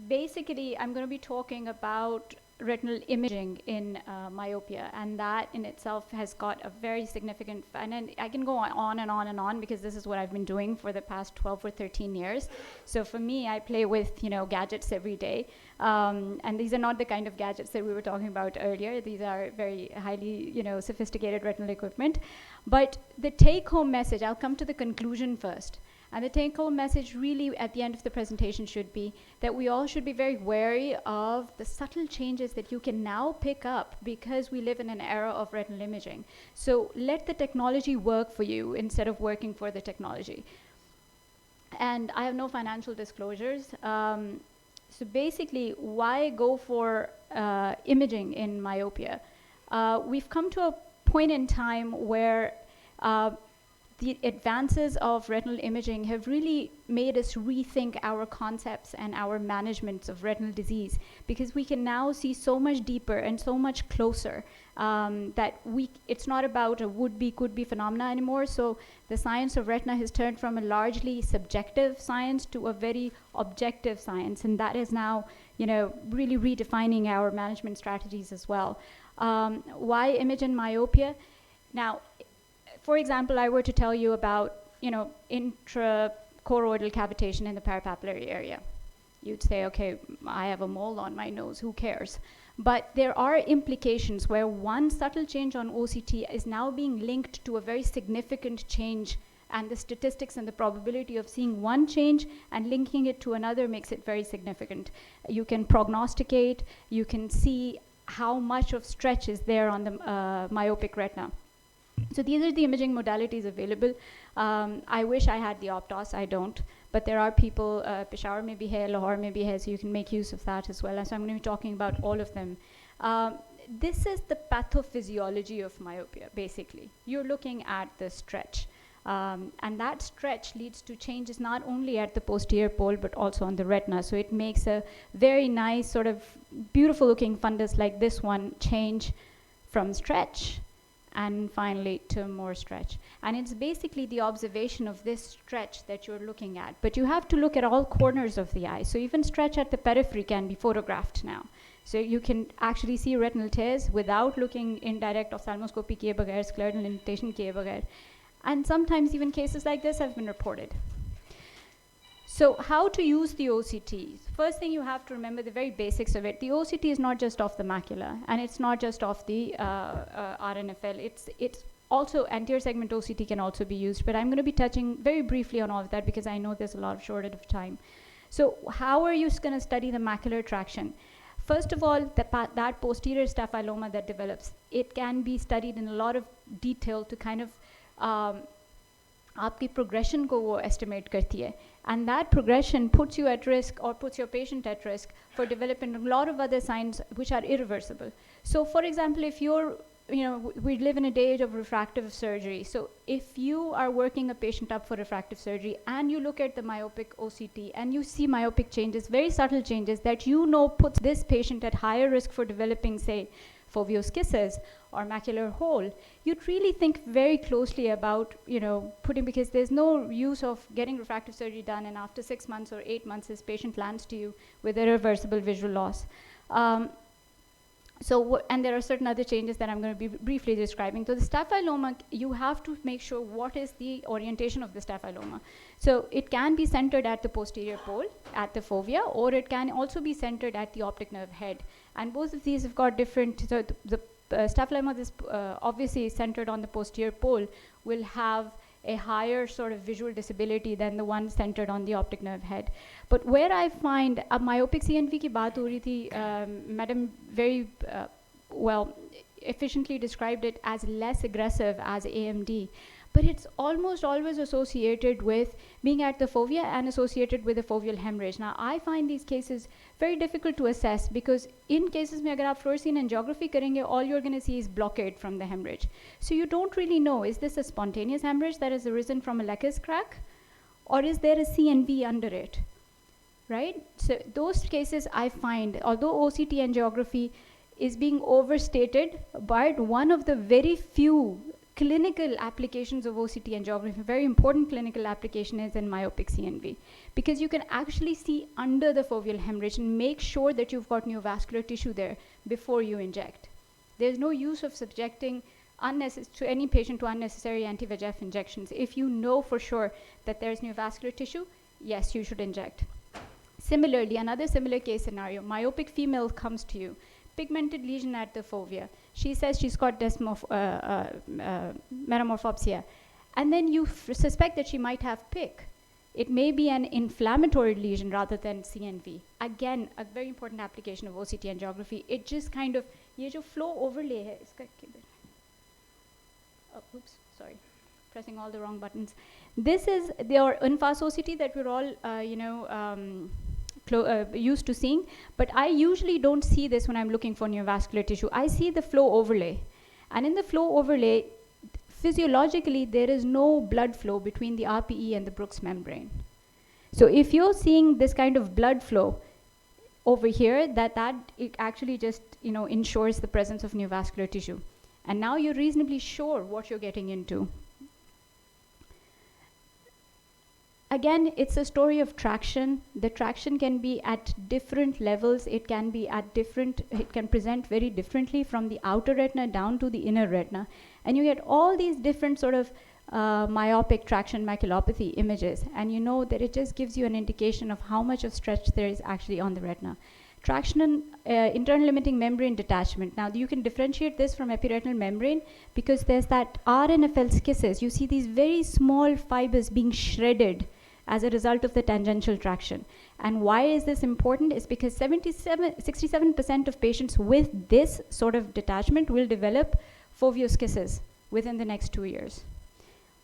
basically, I'm going to be talking about retinal imaging in myopia, and that in itself has got a very significant, and then I can go on and on and on because this is what I've been doing for the past 12 or 13 years. So for me, I play with, you know, gadgets every day, and these are not the kind of gadgets that we were talking about earlier. These are very highly, you know, sophisticated retinal equipment. But the take-home message, I'll come to the conclusion first. And the take-home message really at the end of the presentation should be that we all should be very wary of the subtle changes that you can now pick up because we live in an era of retinal imaging. So let the technology work for you instead of working for the technology. And I have no financial disclosures. So basically, why go for imaging in myopia? We've come to a point in time where the advances of retinal imaging have really made us rethink our concepts and our management of retinal disease, because we can now see so much deeper and so much closer that it's not about a would-be, could-be phenomena anymore. So the science of retina has turned from a largely subjective science to a very objective science, and that is now, you know, really redefining our management strategies as well. Why image in myopia? Now, for example, I were to tell you about, you know, intrachoroidal cavitation in the parapapillary area. You'd say, okay, I have a mole on my nose, who cares? But there are implications where one subtle change on OCT is now being linked to a very significant change, and the statistics and the probability of seeing one change and linking it to another makes it very significant. You can prognosticate, you can see how much of stretch is there on the myopic retina. So these are the imaging modalities available. I wish I had the Optos, I don't, but there are people, Peshawar may be here, Lahore may be here, so you can make use of that as well. And so I'm going to be talking about all of them. This is the pathophysiology of myopia, basically. You're looking at the stretch. And that stretch leads to changes not only at the posterior pole, but also on the retina. So it makes a very nice, sort of beautiful looking fundus like this one change from stretch and finally to more stretch. And it's basically the observation of this stretch that you're looking at. But you have to look at all corners of the eye. So even stretch at the periphery can be photographed now. So you can actually see retinal tears without looking indirect ophthalmoscopy kiye baghair, scleral indentation kiye baghair. And sometimes even cases like this have been reported. So how to use the OCT? First thing you have to remember the very basics of it. The OCT is not just off the macula, and it's not just off the RNFL. It's also anterior segment OCT can also be used, but I'm going to be touching very briefly on all of that because I know there's a lot of shortage of time. So how are you going to study the macular traction? First of all, that posterior staphyloma that develops, it can be studied in a lot of detail to kind of आपकी progression को वो estimate करती है, and that progression puts you at risk or puts your patient at risk for developing a lot of other signs which are irreversible. So for example, if you're, you know, we live in a day of refractive surgery. So if you are working a patient up for refractive surgery and you look at the myopic OCT and you see myopic changes, very subtle changes that you know puts this patient at higher risk for developing, say, foveal kisses or macular hole, you'd really think very closely about, you know, because there's no use of getting refractive surgery done and after 6 months or 8 months this patient lands to you with irreversible visual loss. And there are certain other changes that I'm going to be briefly describing. So the staphyloma, you have to make sure what is the orientation of the staphyloma. So it can be centered at the posterior pole, at the fovea, or it can also be centered at the optic nerve head. And both of these have got different, so the staphyloma is obviously centered on the posterior pole will have a higher sort of visual disability than the one centered on the optic nerve head. But where I find myopic CNV ki baat ho rahi thi, madam, very well, efficiently described it as less aggressive as AMD, but it's almost always associated with being at the fovea and associated with a foveal hemorrhage. Now, I find these cases very difficult to assess because in cases mein agar aap fluorescein angiography karenge, all you're going to see is blockade from the hemorrhage. So you don't really know, is this a spontaneous hemorrhage that has arisen from a Leck's crack, or is there a CNV under it, right? So those cases I find, although OCT angiography is being overstated, but one of the very few clinical applications of OCT angiography, very important clinical application, is in myopic CNV, because you can actually see under the foveal hemorrhage and make sure that you've got neovascular tissue there before you inject. There's no use of subjecting to any patient to unnecessary anti-VEGF injections. If you know for sure that there's neovascular tissue, yes, you should inject. Similarly, another similar case scenario, myopic female comes to you, pigmented lesion at the fovea. She says she's got metamorphopsia. And then you suspect that she might have PIC. It may be an inflammatory lesion rather than CNV. Again, a very important application of OCT angiography. It just kind of, ये जो flow overlay है, इसका किधर? Oh, oops, sorry. Pressing all the wrong buttons. This is the in-fast OCT that we're all, used to seeing, but I usually don't see this when I'm looking for neovascular tissue. I see the flow overlay, and in the flow overlay, physiologically, there is no blood flow between the RPE and the Brooks membrane. So if you're seeing this kind of blood flow over here, that it actually just ensures the presence of neovascular tissue, and now you're reasonably sure what you're getting into. Again, it's a story of traction. The traction can be at different levels. It can present very differently from the outer retina down to the inner retina. And you get all these different sort of myopic traction maculopathy images. And you know that it just gives you an indication of how much of stretch there is actually on the retina. Traction and internal limiting membrane detachment. Now, you can differentiate this from epiretinal membrane because there's that RNFL schissus. You see these very small fibers being shredded as a result of the tangential traction. And why is this important? Is because 67% of patients with this sort of detachment will develop foveoschisis within the next 2 years.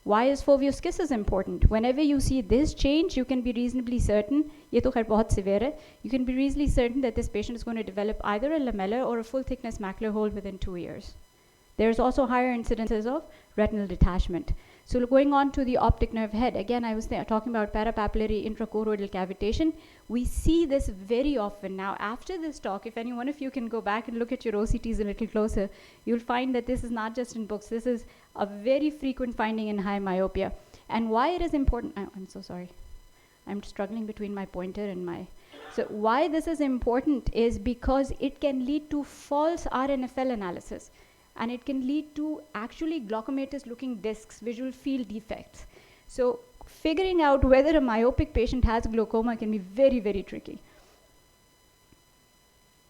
Why is foveoschisis important? Whenever you see this change, you can be reasonably certain, ye to khair bahut severe hai, you can be reasonably certain that this patient is going to develop either a lamellar or a full thickness macular hole within 2 years. There's also higher incidences of retinal detachment. So going on to the optic nerve head, again, I was talking about parapapillary intrachoroidal cavitation. We see this very often. Now, after this talk, if any one of you can go back and look at your OCTs a little closer, you'll find that this is not just in books. This is a very frequent finding in high myopia. And why it is important, I'm so sorry. I'm struggling between my pointer and my... So why this is important is because it can lead to false RNFL analysis. And it can lead to actually glaucomatous looking discs, visual field defects. So figuring out whether a myopic patient has glaucoma can be very, very tricky.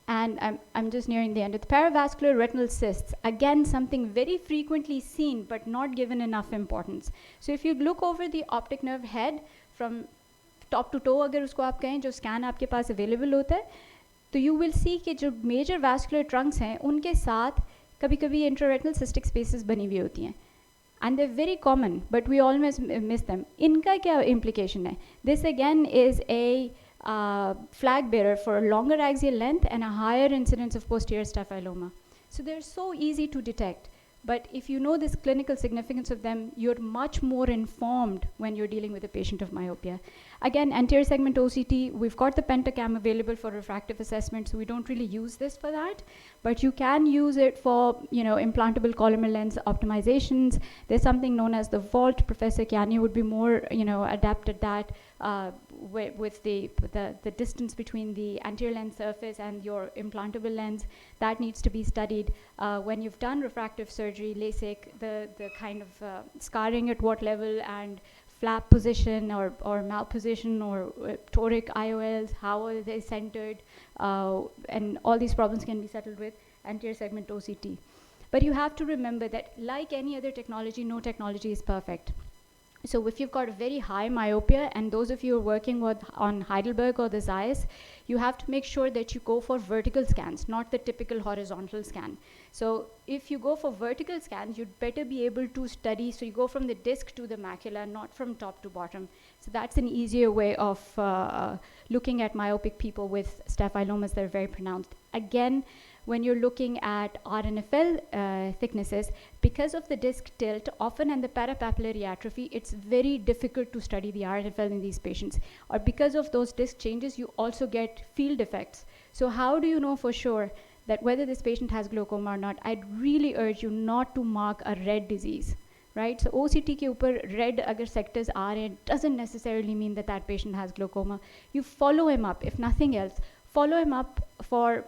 And I'm just nearing the end. With paravascular retinal cysts, again, something very frequently seen but not given enough importance. So if you look over the optic nerve head from top to toe, अगर उसको आप कहें, जो scan आपके पास available होता है, तो you will see कि जो major vascular trunks हैं, उनके साथ कभी कभी intraretinal cystic spaces बनी हुई होती हैं, and they're very common, but we always miss them. इनका क्या implication है? This again is a flag bearer for a longer axial length and a higher incidence of posterior staphyloma. So they're so easy to detect, but if you know this clinical significance of them, you're much more informed when you're dealing with a patient of myopia. Again, anterior segment OCT, we've got the pentacam available for refractive assessment, so we don't really use this for that, but you can use it for, implantable columnar lens optimizations. There's something known as the vault. Professor Kiani would be more, adept at that, with the distance between the anterior lens surface and your implantable lens. That needs to be studied. When you've done refractive surgery, LASIK, the kind of scarring at what level and flap position or malposition or toric IOLs, how are they centered, and all these problems can be settled with anterior segment OCT. But you have to remember that like any other technology, no technology is perfect. So if you've got a very high myopia, and those of you who are working on Heidelberg or the Zeiss, you have to make sure that you go for vertical scans, not the typical horizontal scan. So if you go for vertical scans, you'd better be able to study, so you go from the disc to the macula, not from top to bottom. So that's an easier way of looking at myopic people with staphylomas that are very pronounced. Again, when you're looking at RNFL thicknesses, because of the disc tilt, often and the parapapillary atrophy, it's very difficult to study the RNFL in these patients. Or because of those disc changes, you also get field effects. So how do you know for sure that whether this patient has glaucoma or not? I'd really urge you not to mark a red disease, right? So OCT के ऊपर red अगर sectors आ रहे हैं, doesn't necessarily mean that that patient has glaucoma. You follow him up, if nothing else. Follow him up for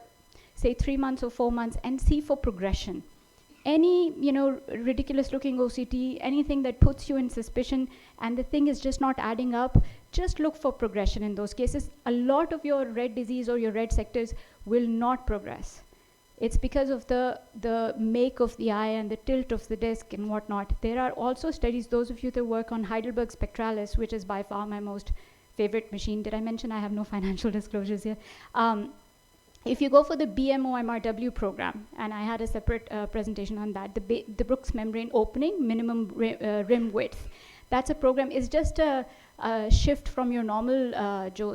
say 3 months or 4 months and see for progression. Any, ridiculous looking OCT, anything that puts you in suspicion and the thing is just not adding up, just look for progression in those cases. A lot of your red disease or your red sectors will not progress. It's because of the make of the eye and the tilt of the disc and whatnot. There are also studies, those of you that work on Heidelberg Spectralis, which is by far my most favorite machine. Did I mention I have no financial disclosures here? If you go for the BMO MRW program, and I had a separate presentation on that, the Brooks membrane opening, minimum rim width. That's a program, it's just a shift from your normal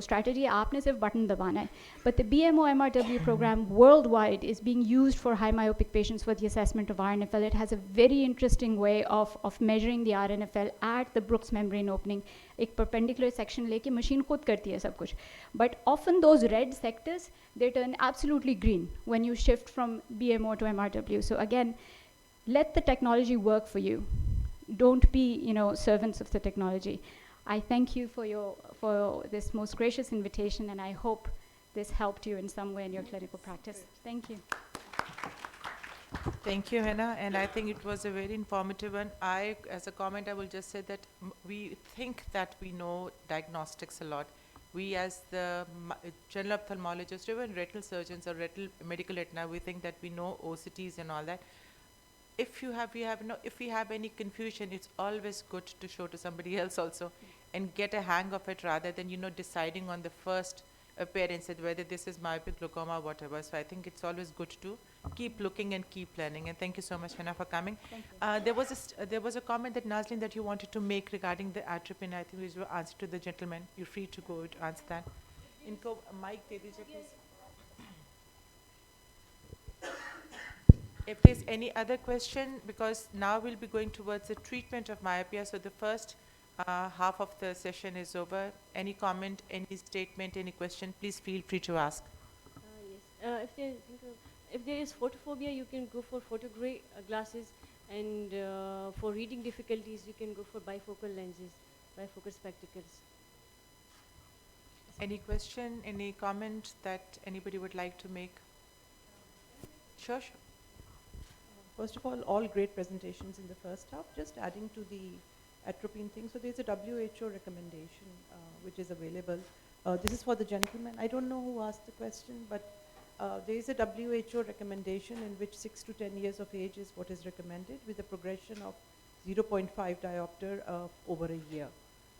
strategy, aapne sirf button dabana hai. But the BMO MRW program worldwide is being used for high myopic patients for the assessment of RNFL. It has a very interesting way of measuring the RNFL at the Brooks membrane opening. एक perpendicular section लेके machine खुद करती है सब कुछ. But often those red sectors, they turn absolutely green when you shift from BMO to MRW. So again, let the technology work for you. Don't be, servants of the technology. I thank you for this most gracious invitation, and I hope this helped you in some way in your clinical practice. Thank you. Thank you, Hannah, and I think it was a very informative one. As a comment, I will just say that we think that we know diagnostics a lot. We as the general ophthalmologists, even retinal surgeons or retinal medical retina, we think that we know OCTs and all that. If we have any confusion, it's always good to show to somebody else also and get a hang of it rather than, deciding on the first appearance that whether this is myopic glaucoma or whatever. So I think it's always good to keep looking and keep learning. And thank you so much, Hannah, for coming. Thank you. There was a comment that Nazlin that you wanted to make regarding the atropine. I think it was your answer to the gentleman. You're free to go to answer that. Inko mic de dijiye, please. If there's any other question, because now we'll be going towards the treatment of myopia, so the first half of the session is over. Any comment, any statement, any question, please feel free to ask. Yes. If there is photophobia, you can go for photogray glasses, and for reading difficulties, you can go for bifocal lenses, bifocal spectacles. Any question, any comment that anybody would like to make? Sure. First of all great presentations in the first half. Just adding to the atropine thing. So there's a WHO recommendation which is available. This is for the gentleman. I don't know who asked the question, but there is a WHO recommendation in which 6 to 10 years of age is what is recommended with a progression of 0.5 diopter over a year.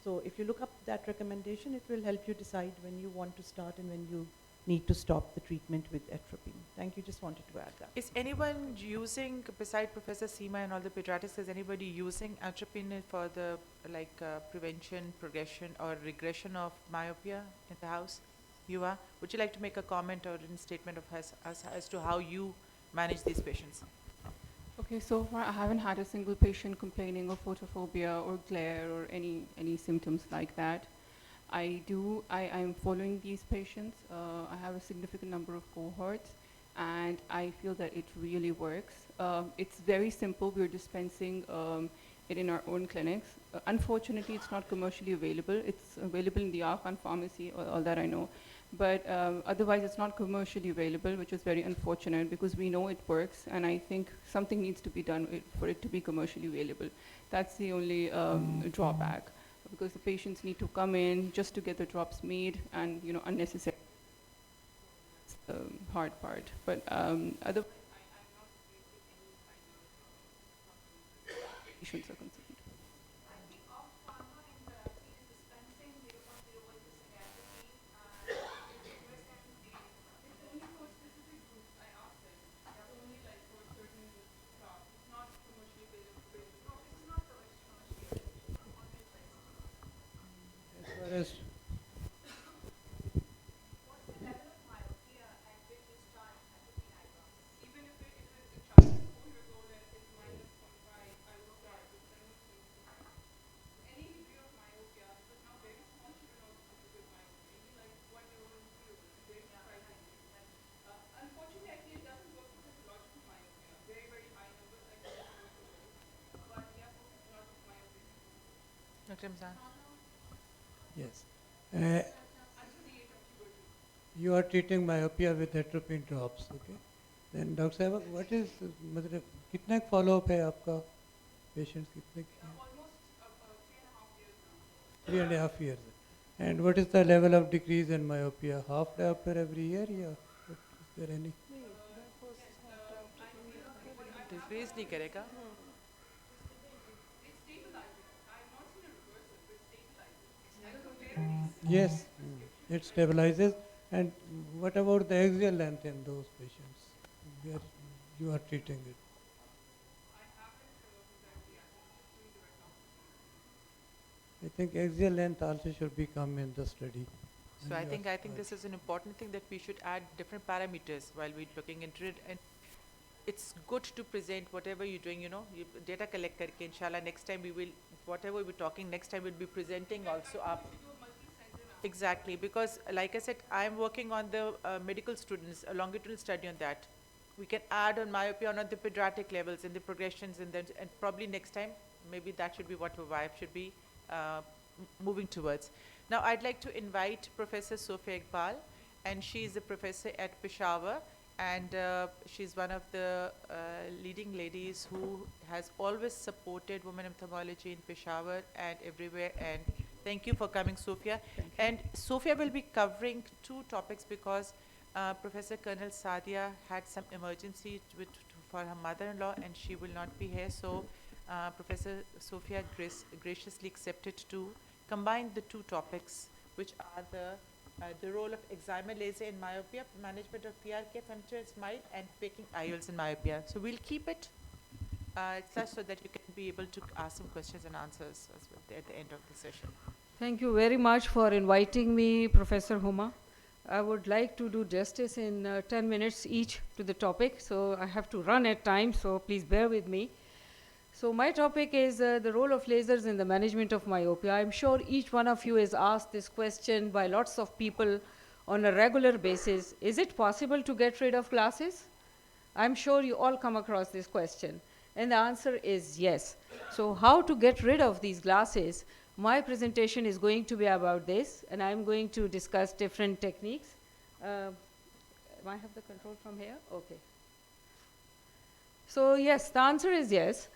So if you look up that recommendation, it will help you decide when you want to start and when you need to stop the treatment with atropine. Thank you, just wanted to add that. Is anyone using, beside Professor Seema and all the pediatrics, is anybody using atropine for the prevention, progression or regression of myopia in the house? You are? Would you like to make a comment or a statement of as to how you manage these patients? Okay, so far I haven't had a single patient complaining of photophobia or glare or any symptoms like that. I'm following these patients. I have a significant number of cohorts, and I feel that it really works. It's very simple. We're dispensing it in our own clinics. Unfortunately, it's not commercially available. It's available in the Arkan pharmacy, all that I know. But otherwise, it's not commercially available, which is very unfortunate because we know it works, and I think something needs to be done for it to be commercially available. That's the only drawback, because the patients need to come in just to get the drops made, and unnecessary. That's the hard part. But otherwise, I'm not facing any kind of patients are concerned. Dr. Ramzan. Yes. You are treating myopia with atropine drops, okay? Then Dr. Sahib, what is मतलब कितना follow up है आपका patients कितने की हैं? Almost 3.5 years. And what is the level of decrease in myopia? Half diopter every year, yeah? Is there any? Decrease नहीं करेगा. Yes, it stabilizes. And what about the axial length in those patients where you are treating it? I think axial length also should become in the study. So I think this is an important thing that we should add different parameters while we're looking into it, and it's good to present whatever you're doing, you know, you data collect karke, inshallah next time we will, whatever we're talking next time we'll be presenting also up. Exactly, because like I said, I'm working on the medical students, a longitudinal study on that. We can add on myopia on the pediatric levels and the progressions and probably next time, maybe that should be what WIOP should be moving towards. Now I'd like to invite Professor Sophia Iqbal, and she is a professor at Peshawar, and she's one of the leading ladies who has always supported women ophthalmology in Peshawar and everywhere, and thank you for coming, Sophia. And Sophia will be covering two topics because Professor Colonel Sadia had some emergency for her mother-in-law and she will not be here, so Professor Sophia graciously accepted to combine the two topics, which are the role of excimer laser in myopia, management of PRK, femtosecond smile, and faking IOLs in myopia. So we'll keep it such so that you can be able to ask some questions and answers as well at the end of the session. Thank you very much for inviting me, Professor Huma. I would like to do justice in 10 minutes each to the topic, so I have to run at time, so please bear with me. So my topic is the role of lasers in the management of myopia. I'm sure each one of you is asked this question by lots of people on a regular basis. Is it possible to get rid of glasses? I'm sure you all come across this question. And the answer is yes. So how to get rid of these glasses? My presentation is going to be about this, and I'm going to discuss different techniques. I have the control from here? Okay. So yes, the answer is yes.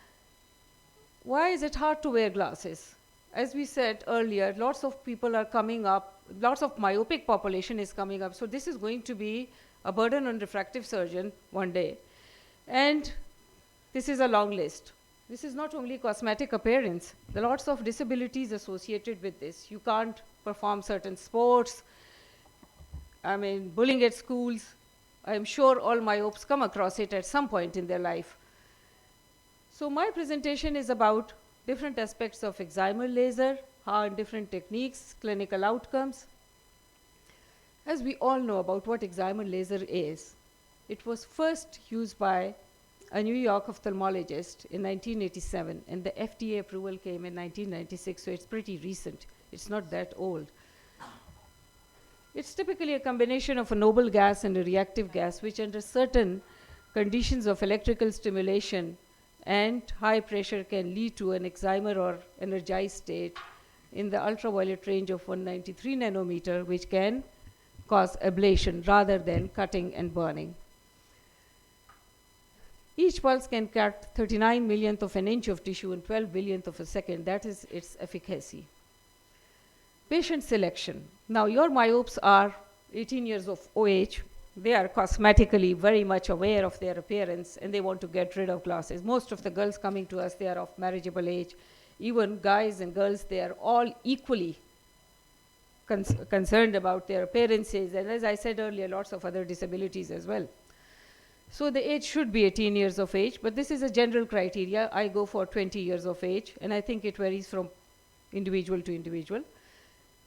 Why is it hard to wear glasses? As we said earlier, lots of people are coming up, lots of myopic population is coming up, so this is going to be a burden on refractive surgeon one day. And this is a long list. This is not only cosmetic appearance. There are lots of disabilities associated with this. You can't perform certain sports. I mean, bullying at schools. I'm sure all myopes come across it at some point in their life. So my presentation is about different aspects of excimer laser, different techniques, clinical outcomes. As we all know about what excimer laser is, it was first used by a New York ophthalmologist in 1987, and the FDA approval came in 1996, so it's pretty recent. It's not that old. It's typically a combination of a noble gas and a reactive gas, which under certain conditions of electrical stimulation and high pressure can lead to an excimer or energized state in the ultraviolet range of 193 nanometer, which can cause ablation rather than cutting and burning. Each pulse can cut 39 millionth of an inch of tissue in 12 billionth of a second. That is its efficacy. Patient selection. Now your myopes are 18 years of age. They are cosmetically very much aware of their appearance and they want to get rid of glasses. Most of the girls coming to us, they are of marriageable age. Even guys and girls, they are all equally concerned about their appearances, and as I said earlier, lots of other disabilities as well. So the age should be 18 years of age, but this is a general criteria. I go for 20 years of age, and I think it varies from individual to individual.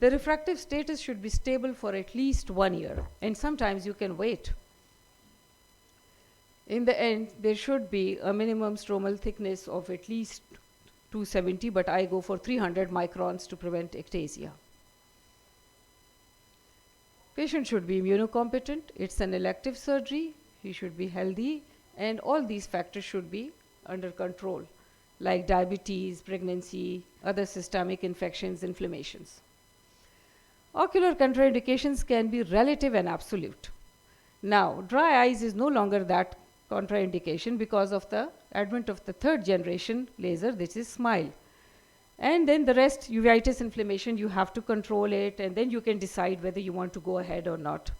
The refractive status should be stable for at least 1 year, and sometimes you can wait. In the end, there should be a minimum stromal thickness of at least 270, but I go for 300 microns to prevent ectasia. Patient should be immunocompetent. It's an elective surgery. He should be healthy, and all these factors should be under control. like diabetes, pregnancy, other systemic infections, inflammations. Ocular contraindications can be relative and absolute. Now, dry eyes is no longer that contraindication because of the advent of the third generation laser, this is SMILE. And then the rest, uveitis, inflammation, you have to control it, and then you can decide whether you want to go ahead or not.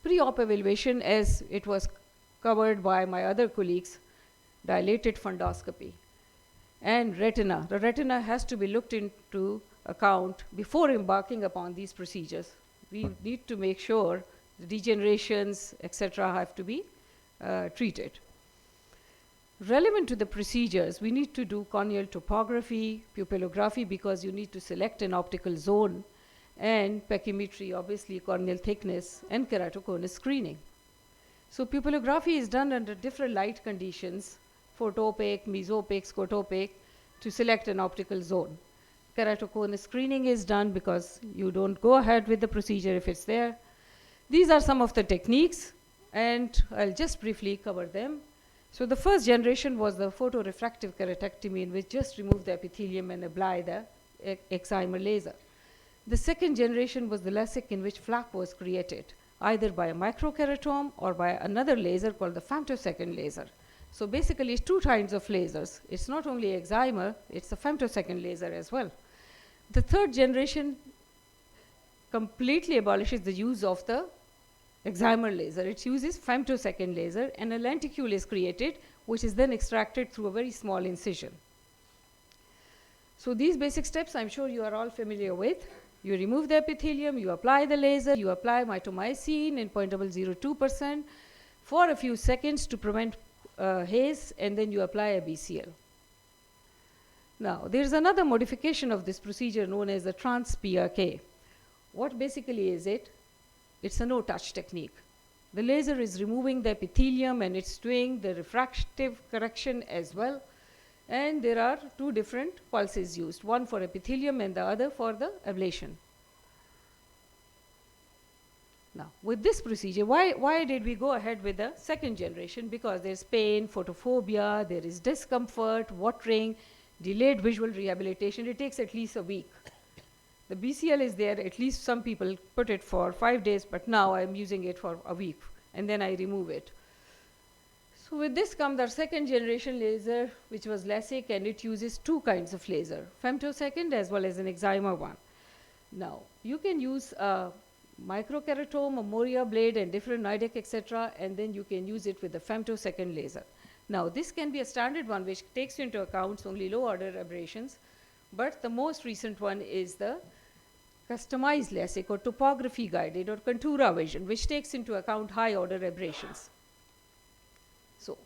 Pre-op evaluation, as it was covered by my other colleagues, dilated fundoscopy and retina. The retina has to be looked into account before embarking upon these procedures. We need to make sure the degenerations, etc., have to be treated. Relevant to the procedures, we need to do corneal topography, pupillography, because you need to select an optical zone, and pachymetry, obviously corneal thickness, and keratoconus screening. So pupillography is done under different light conditions, photopaque, mesopaque, scotopaque, to select an optical zone. Keratoconus screening is done because you don't go ahead with the procedure if it's there. These are some of the techniques, and I'll just briefly cover them. So the first generation was the photorefractive keratectomy, in which just remove the epithelium and apply the excimer laser. The second generation was the LASIK, in which flap was created, either by a microkeratome or by another laser called the femtosecond laser. So basically, it's two kinds of lasers. It's not only excimer, it's a femtosecond laser as well. The third generation completely abolishes the use of the excimer laser. It uses femtosecond laser, and a lenticule is created, which is then extracted through a very small incision. So these basic steps, I'm sure you are all familiar with. You remove the epithelium, you apply the laser, you apply mitomycin in 0.002% for a few seconds to prevent haze, and then you apply a BCL. Now, there's another modification of this procedure known as the trans-PRK. What basically is it? It's a no-touch technique. The laser is removing the epithelium, and it's doing the refractive correction as well. And there are two different pulses used, one for epithelium and the other for the ablation. Now, with this procedure, why did we go ahead with the second generation? Because there's pain, photophobia, there is discomfort, watering, delayed visual rehabilitation. It takes at least a week. The BCL is there, at least some people put it for 5 days, but now I'm using it for a week, and then I remove it. So with this comes our second generation laser, which was LASIK, and it uses two kinds of laser, femtosecond as well as an excimer one. Now, you can use a microkeratome, a Moria blade, and different Nidec, etc., and then you can use it with the femtosecond laser. Now, this can be a standard one which takes into account only low order aberrations, but the most recent one is the customized LASIK, or topography guided, or contoura vision, which takes into account high order aberrations. So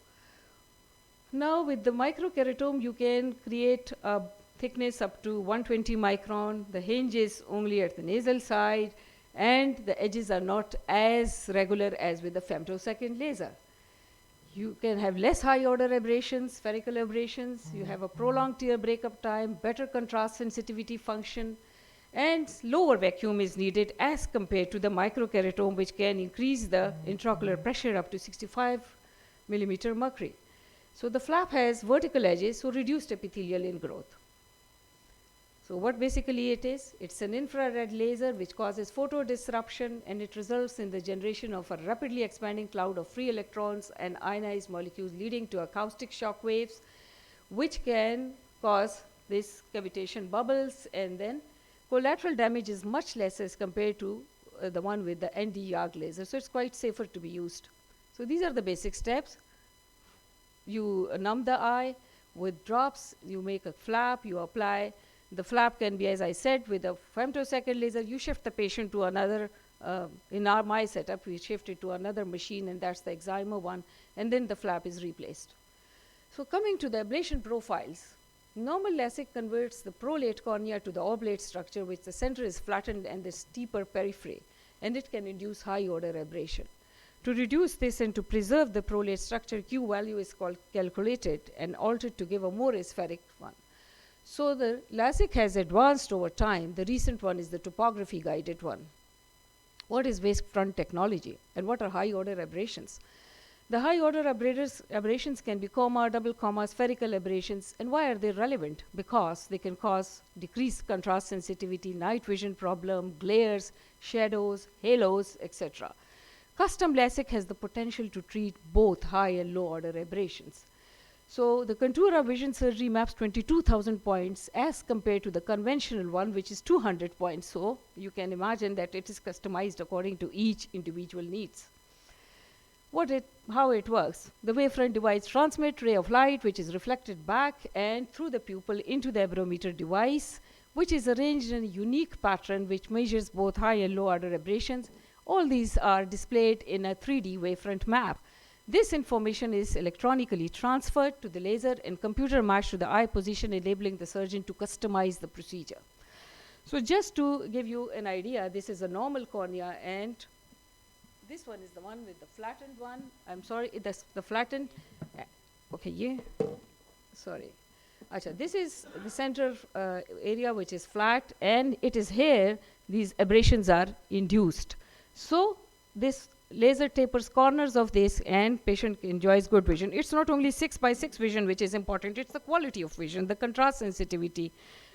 now with the microkeratome, you can create a thickness up to 120 micron. The hinge is only at the nasal side, and the edges are not as regular as with the femtosecond laser. You can have less high order aberrations, spherical aberrations. You have a prolonged tear breakup time, better contrast sensitivity function, and lower vacuum is needed as compared to the microkeratome, which can increase the intraocular pressure up to 65 millimeter mercury. So the flap has vertical edges, so reduced epithelial ingrowth. So what basically it is? It's an infrared laser which causes photo disruption, and it results in the generation of a rapidly expanding cloud of free electrons and ionized molecules, leading to acoustic shock waves, which can cause this cavitation bubbles, and then collateral damage is much less as compared to the one with the ND-YAG laser. So it's quite safer to be used. So these are the basic steps. You numb the eye with drops, you make a flap, you apply. The flap can be, as I said, with a femtosecond laser, you shift the patient to another, in my setup, we shift it to another machine, and that's the excimer one, and then the flap is replaced. So coming to the ablation profiles, normal LASIK converts the prolate cornea to the oblate structure, which the center is flattened and the steeper periphery, and it can induce high order aberration. To reduce this and to preserve the prolate structure, Q value is calculated and altered to give a more spheric one. So the LASIK has advanced over time. The recent one is the topography guided one. What is waist front technology, and what are high order aberrations? The high order aberrations can be comma, double comma, spherical aberrations. And why are they relevant? Because they can cause decreased contrast sensitivity, night vision problem, glares, shadows, halos, etc. Custom LASIK has the potential to treat both high and low order aberrations. So the Contura vision surgery maps 22,000 points as compared to the conventional one, which is 200 points. So you can imagine that it is customized according to each individual needs. How it works. The wavefront device transmits ray of light which is reflected back and through the pupil into the aberrometer device, which is arranged in a unique pattern which measures both high and low order aberrations. All these are displayed in a 3D wavefront map. This information is electronically transferred to the laser and computer matched to the eye position, enabling the surgeon to customize the procedure. So just to give you an idea, this is a normal cornea, and this one is the one with the flattened one. I'm sorry, that's the flattened. Okay, yeah. Sorry. Acha, this is the center area which is flat, and it is here these aberrations are induced. So this laser tapers corners of this and patient enjoys good vision. It's not only 6x6 vision which is important, it's the quality of vision, the contrast sensitivity,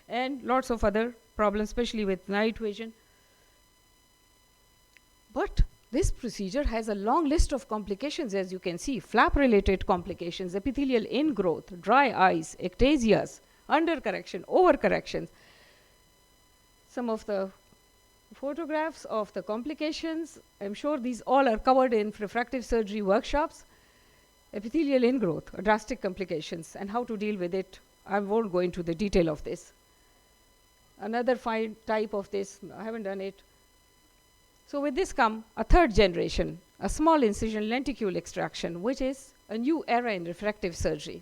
and lots of other problems, especially with night vision. But this procedure has a long list of complications, as you can see: flap-related complications, epithelial ingrowth, dry eyes, ectasias, undercorrection, overcorrection. Some of the photographs of the complications, I'm sure these all are covered in refractive surgery workshops. Epithelial ingrowth, drastic complications, and how to deal with it. I won't go into the detail of this. Another fine type of this, I haven't done it. So with this come a third generation, a small incision lenticule extraction, which is a new era in refractive surgery.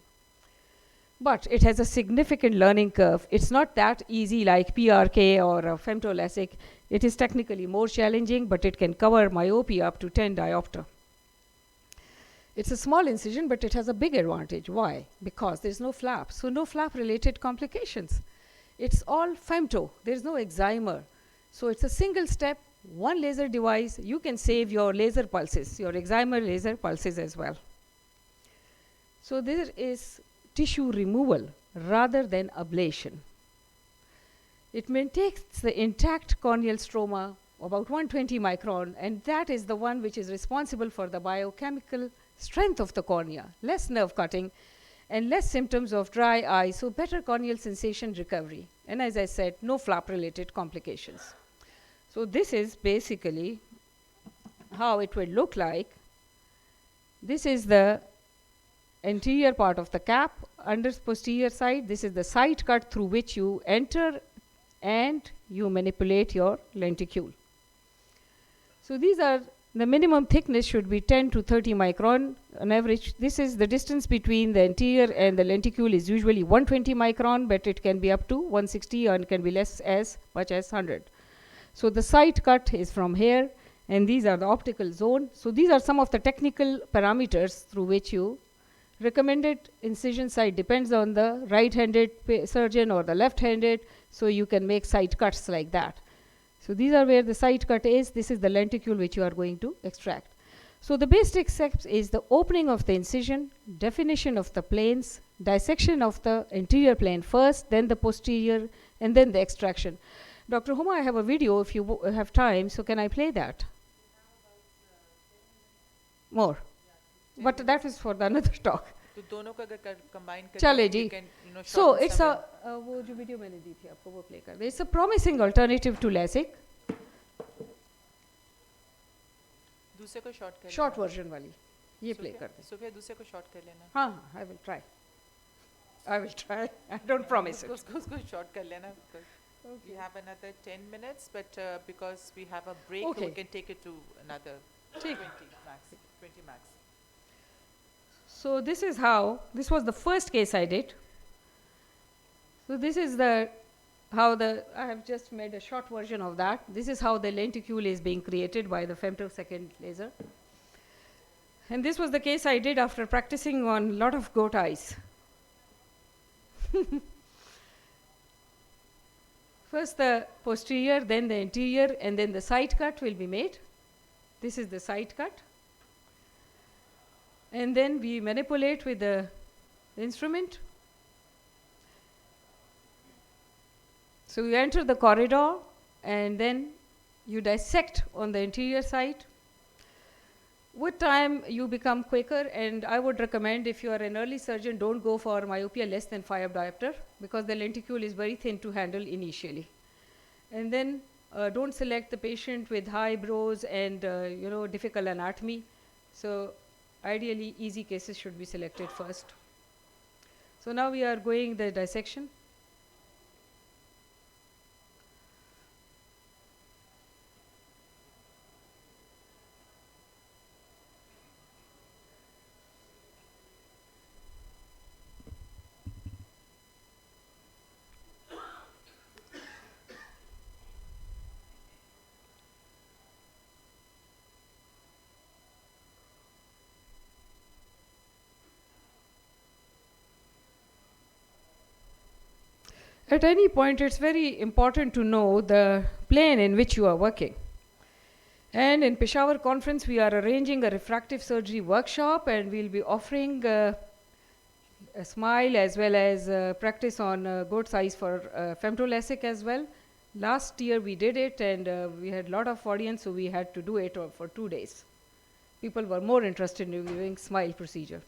But it has a significant learning curve. It's not that easy like PRK or femtolasic. It is technically more challenging, but it can cover myopia up to 10 diopter. It's a small incision, but it has a big advantage. Why? Because there's no flap. So no flap-related complications. It's all femto. There's no excimer. So it's a single step, one laser device. You can save your laser pulses, your excimer laser pulses as well. So there is tissue removal rather than ablation. It maintains the intact corneal stroma, about 120 micron, and that is the one which is responsible for the biochemical strength of the cornea, less nerve cutting, and less symptoms of dry eye, so better corneal sensation recovery. And as I said, no flap-related complications. So this is basically how it will look like. This is the anterior part of the cap, under posterior side. This is the side cut through which you enter and you manipulate your lenticule. So these are, the minimum thickness should be 10 to 30 micron on average. This is the distance between the anterior and the lenticule is usually 120 micron, but it can be up to 160 and can be less as much as 100. So the side cut is from here, and these are the optical zone. So these are some of the technical parameters through which you recommended incision site depends on the right-handed surgeon or the left-handed, so you can make side cuts like that. So these are where the side cut is. This is the lenticule which you are going to extract. So the basic steps is the opening of the incision, definition of the planes, dissection of the anterior plane first, then the posterior, and then the extraction. Dr. Huma, I have a video if you have time, so can I play that? More. But that is for the another talk. तो दोनों का अगर combine करके चले you ji. can, you know, So shorten it's some a वो जो video मैंने दी थी आपको वो play कर दे. It's a promising alternative to LASIK. दूसरे को short कर Short लेना. version वाली. ये play कर दे. सुफिया दूसरे को short कर लेना. हाँ, I will try. I will try. I don't promise it. उसको short कर लेना because we have another 10 minutes, but because we have a break, Okay. we can take it to another 20 max. 20 max. So this is how, this was the first case I did. So this is the, how the, I have just made a short version of that. This is how the lenticule is being created by the femtosecond laser. And this was the case I did after practicing on a lot of goat eyes. First the posterior, then the anterior, and then the side cut will be made. This is the side cut. And then we manipulate with the instrument. So you enter the corridor and then you dissect on the anterior side. With time, you become quicker, and I would recommend, if you are an early surgeon, don't go for myopia less than 5 diopter, because the lenticule is very thin to handle initially. And then don't select the patient with high brows and difficult anatomy. So ideally, easy cases should be selected first. So now we are going the dissection. At any point, it's very important to know the plane in which you are working. And in Peshawar conference, we are arranging a refractive surgery workshop, and we'll be offering a smile as well as practice on both sides for femtolasic as well. Last year we did it, and we had a lot of audience, so we had to do it for 2 days. People were more interested in doing smile procedure.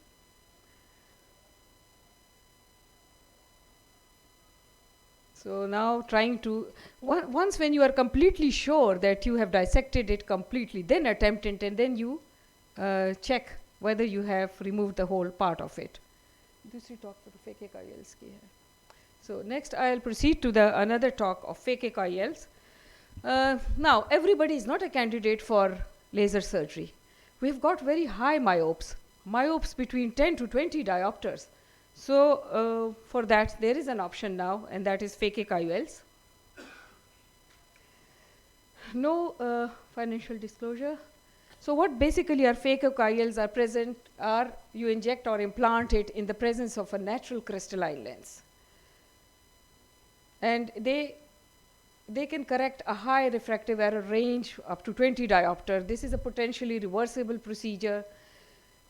So now trying to, once when you are completely sure that you have dissected it completely, then attempt it, and then you check whether you have removed the whole part of it. So next I'll proceed to the another talk of fake IELs. Now everybody is not a candidate for laser surgery. We've got very high myopes between 10 to 20 diopters. So for that there is an option now, and that is fake IOLs. No financial disclosure. So what basically are fake IOLs are present are you inject or implant it in the presence of a natural crystalline lens. And they can correct a high refractive error range up to 20 diopter. This is a potentially reversible procedure.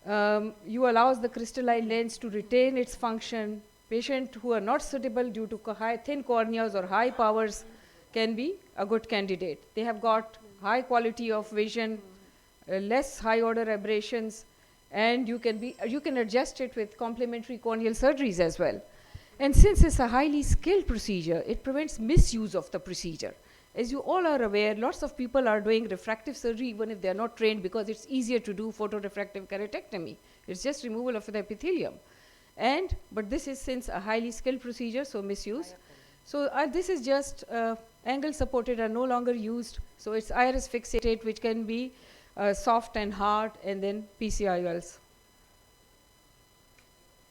You allows the crystalline lens to retain its function. Patients who are not suitable due to thin corneas or high powers can be a good candidate. They have got high quality of vision, less high order aberrations, and you can adjust it with complementary corneal surgeries as well. And since it's a highly skilled procedure, it prevents misuse of the procedure. As you all are aware, lots of people are doing refractive surgery even if they are not trained, because it's easier to do photorefractive keratectomy. It's just removal of the epithelium. But this is since a highly skilled procedure, so misuse. So this is just angle supported are no longer used. So it's iris fixated, which can be soft and hard, and then PCIOLs.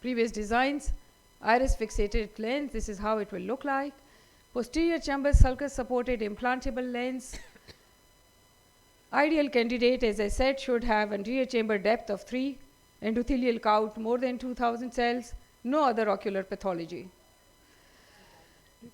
Previous designs, iris fixated lens, this is how it will look like. Posterior chamber sulcus supported implantable lens. Ideal candidate, as I said, should have anterior chamber depth of 3, endothelial count more than 2000 cells, no other ocular pathology.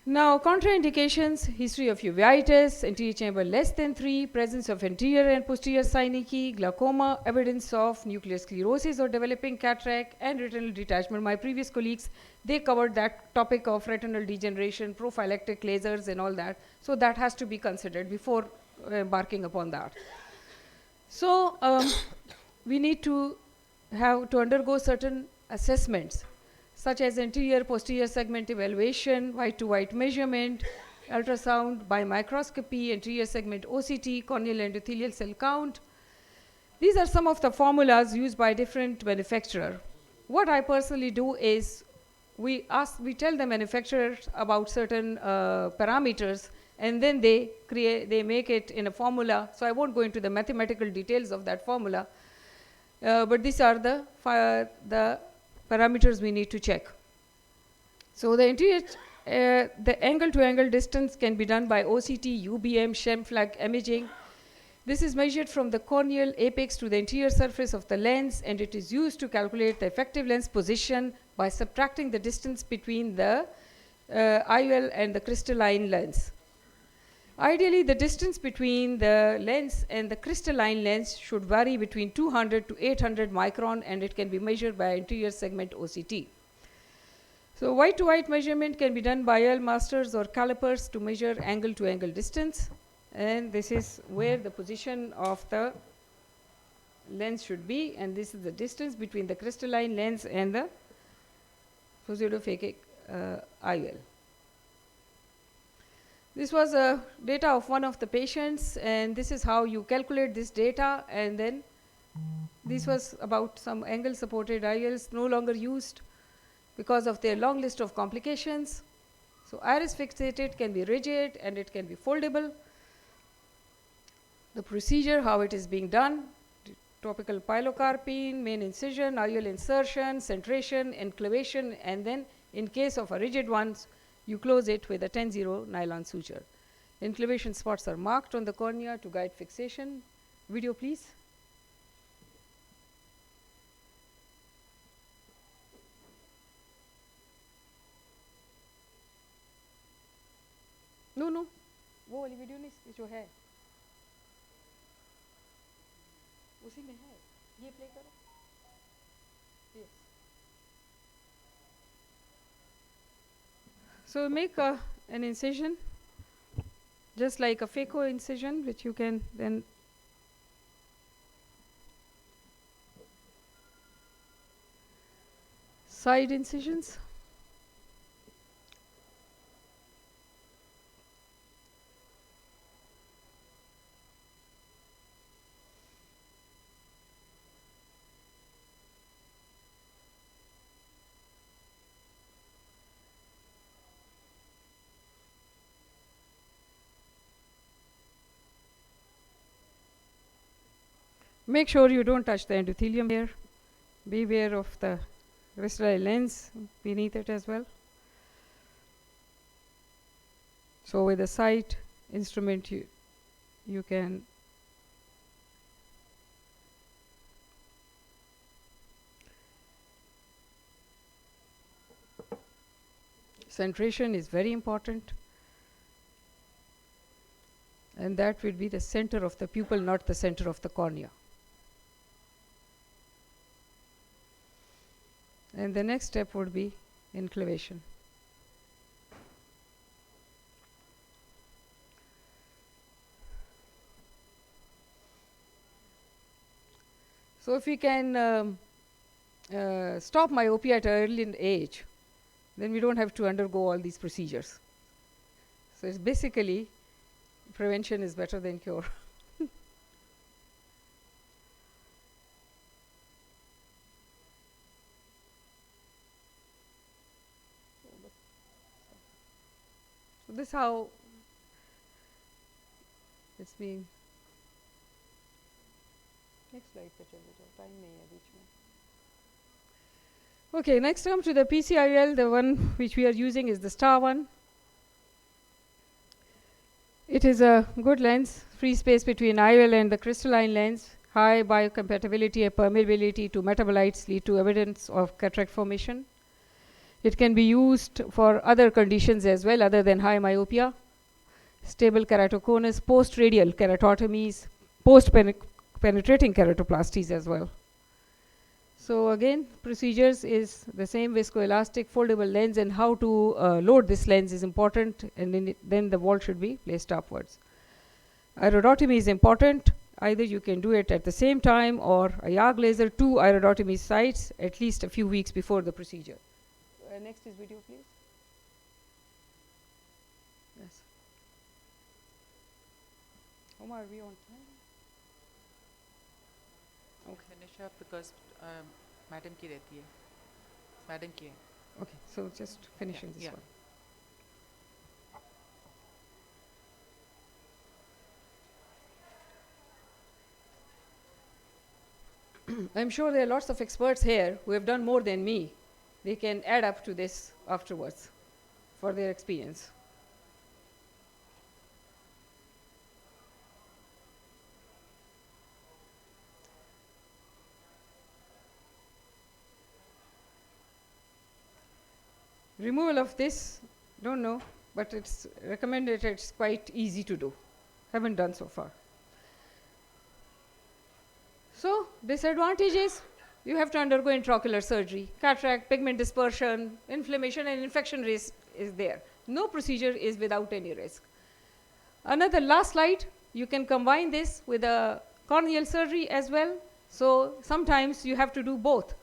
Now contraindications, history of uveitis, anterior chamber less than 3, presence of anterior and posterior synecdoche, glaucoma, evidence of nuclear sclerosis or developing cataract, and retinal detachment. My previous colleagues, they covered that topic of retinal degeneration, prophylactic lasers and all that. So that has to be considered before embarking upon that. So we need to have to undergo certain assessments, such as anterior posterior segment evaluation, white to white measurement, ultrasound, biomicroscopy, anterior segment OCT, corneal endothelial cell count. These are some of the formulas used by different manufacturers. What I personally do is we tell the manufacturers about certain parameters, and then they make it in a formula. So I won't go into the mathematical details of that formula, but these are the parameters we need to check. So the anterior, the angle to angle distance can be done by OCT, UBM, Scheimpflug imaging. This is measured from the corneal apex to the anterior surface of the lens, and it is used to calculate the effective lens position by subtracting the distance between the IOL and the crystalline lens. Ideally, the distance between the lens and the crystalline lens should vary between 200 to 800 micron, and it can be measured by anterior segment OCT. So white-to-white measurement can be done by L masters or calipers to measure angle-to-angle distance, and this is where the position of the lens should be, and this is the distance between the crystalline lens and the pseudophakic IOL. This was data of one of the patients, and this is how you calculate this data, and then this was about some angle supported IOLs no longer used because of their long list of complications. So iris fixated can be rigid and it can be foldable. The procedure, how it is being done: topical pilocarpine, main incision, IOL insertion, centration, enclavation, and then in case of a rigid ones, you close it with a 10-0 nylon suture. Enclavation spots are marked on the cornea to guide fixation. Video, please. No, no, वो वाली video नहीं, जो है उसी में है, ये play करो. Yes. So make an incision, just like a phaco incision, which you can then side incisions. Make sure you don't touch the endothelium here. Beware of the crystalline lens beneath it as well. So with a sight instrument, you can centration is very important, and that will be the center of the pupil, not the center of the cornea. And the next step would be enclavation. So if we can stop myopia at an early age, then we don't have to undergo all these procedures. So it's basically prevention is better than cure. So this is how it's being. Next slide पे चलो जाओ, time नहीं है बीच में. Okay, next come to the PCIL. The one which we are using is the star one. It is a good lens, free space between IOL and the crystalline lens, high biocompatibility and permeability to metabolites lead to evidence of cataract formation. It can be used for other conditions as well other than high myopia, stable keratoconus, post-radial keratotomies, post-penetrating keratoplasties as well. So again, procedures is the same: viscoelastic foldable lens, and how to load this lens is important, and then the wall should be placed upwards. Iridotomy is important. Either you can do it at the same time or a YAG laser, 2 iridotomy sites at least a few weeks before the procedure. Next is video, please. Yes. Omar, are we on time? Okay. Finish up because madam ki rehti hai. Madam ki hai. Okay, so just finishing this Yeah. one. I'm sure there are lots of experts here who have done more than me. They can add up to this afterwards for their experience. Removal of this, don't know, but it's recommended, it's quite easy to do. Haven't done so far. So disadvantages, you have to undergo intraocular surgery, cataract, pigment dispersion, inflammation and infection risk is there. No procedure is without any risk. Another last slide, you can combine this with a corneal surgery as well. So sometimes you have to do both.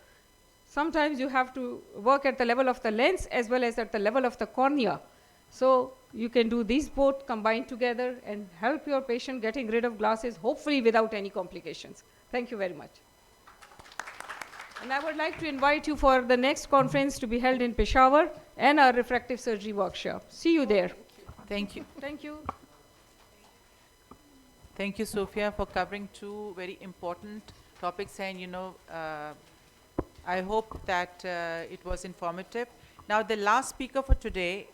Sometimes you have to work at the level of the lens as well as at the level of the cornea. So you can do these both combined together and help your patient getting rid of glasses, hopefully without any complications. Thank you very much. And I would like to invite you for the next conference to be held in Peshawar and our refractive surgery workshop. See you there. Thank you. Thank you. Thank you, Sophia, for covering two very important topics. And, I hope that it was informative. Now, the last speaker for today,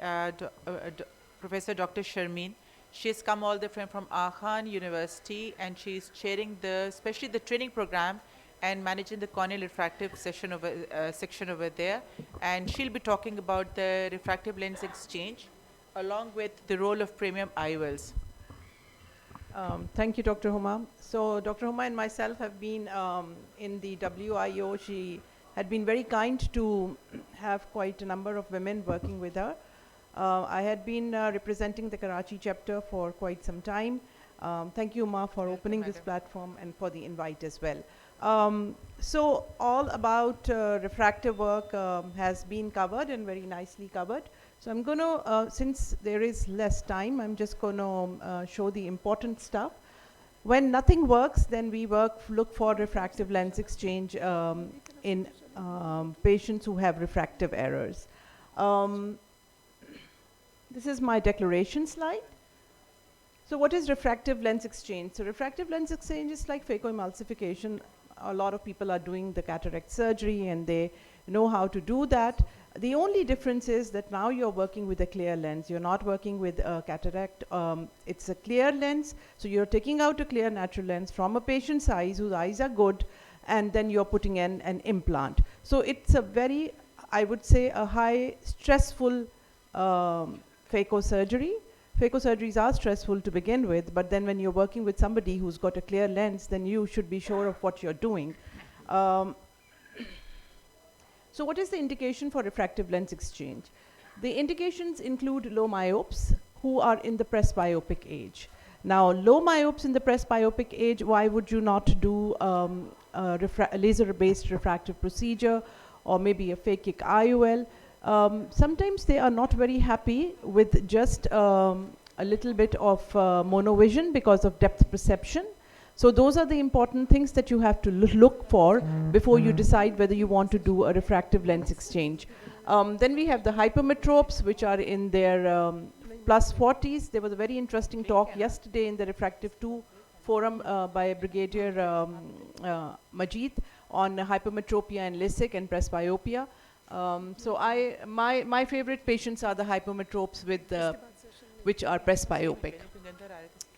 Professor Dr. Sharmeen, she's come all the way from Aachen University, and she's chairing especially the training program and managing the corneal refractive section over there. And she'll be talking about the refractive lens exchange along with the role of premium IOLs. Thank you, Dr. Huma. So Dr. Huma and myself have been in the WIO. She had been very kind to have quite a number of women working with her. I had been representing the Karachi chapter for quite some time. Thank you, Uma, for opening this platform and for the invite as well. So all about refractive work has been covered and very nicely covered. So I'm going to, since there is less time, I'm just going to show the important stuff. When nothing works, then we look for refractive lens exchange in patients who have refractive errors. This is my declaration slide. So what is refractive lens exchange? So refractive lens exchange is like phacoemulsification. A lot of people are doing the cataract surgery and they know how to do that. The only difference is that now you're working with a clear lens. You're not working with a cataract. It's a clear lens. So you're taking out a clear natural lens from a patient's eyes whose eyes are good, and then you're putting in an implant. So it's a very, I would say, a high stressful phacosurgery. Phacosurgeries are stressful to begin with, but then when you're working with somebody who's got a clear lens, then you should be sure of what you're doing. So what is the indication for refractive lens exchange? The indications include low myopes who are in the presbyopic age. Now, low myopes in the presbyopic age, why would you not do a laser-based refractive procedure or maybe a phakic IOL? Sometimes they are not very happy with just a little bit of monovision because of depth perception. So those are the important things that you have to look for before you decide whether you want to do a refractive lens exchange. Then we have the hypermetropes, which are in their plus 40s. There was a very interesting talk yesterday in the Refractive 2 forum by Brigadier Majid on hypermetropia and LASIK and presbyopia. So my favorite patients are the hypermetropes with which are presbyopic.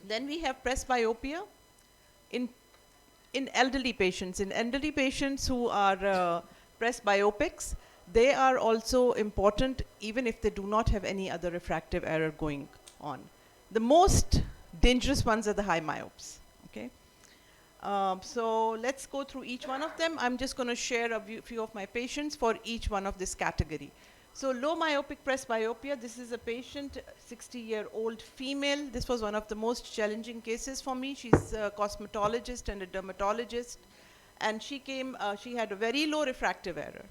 Then we have presbyopia in elderly patients. In elderly patients who are presbyopics, they are also important even if they do not have any other refractive error going on. The most dangerous ones are the high myopes. Okay. So let's go through each one of them. I'm just going to share a few of my patients for each one of this category. So low myopic presbyopia, this is a patient, 60-year-old female. This was one of the most challenging cases for me. She's a cosmetologist and a dermatologist. And she came, she had a very low refractive error.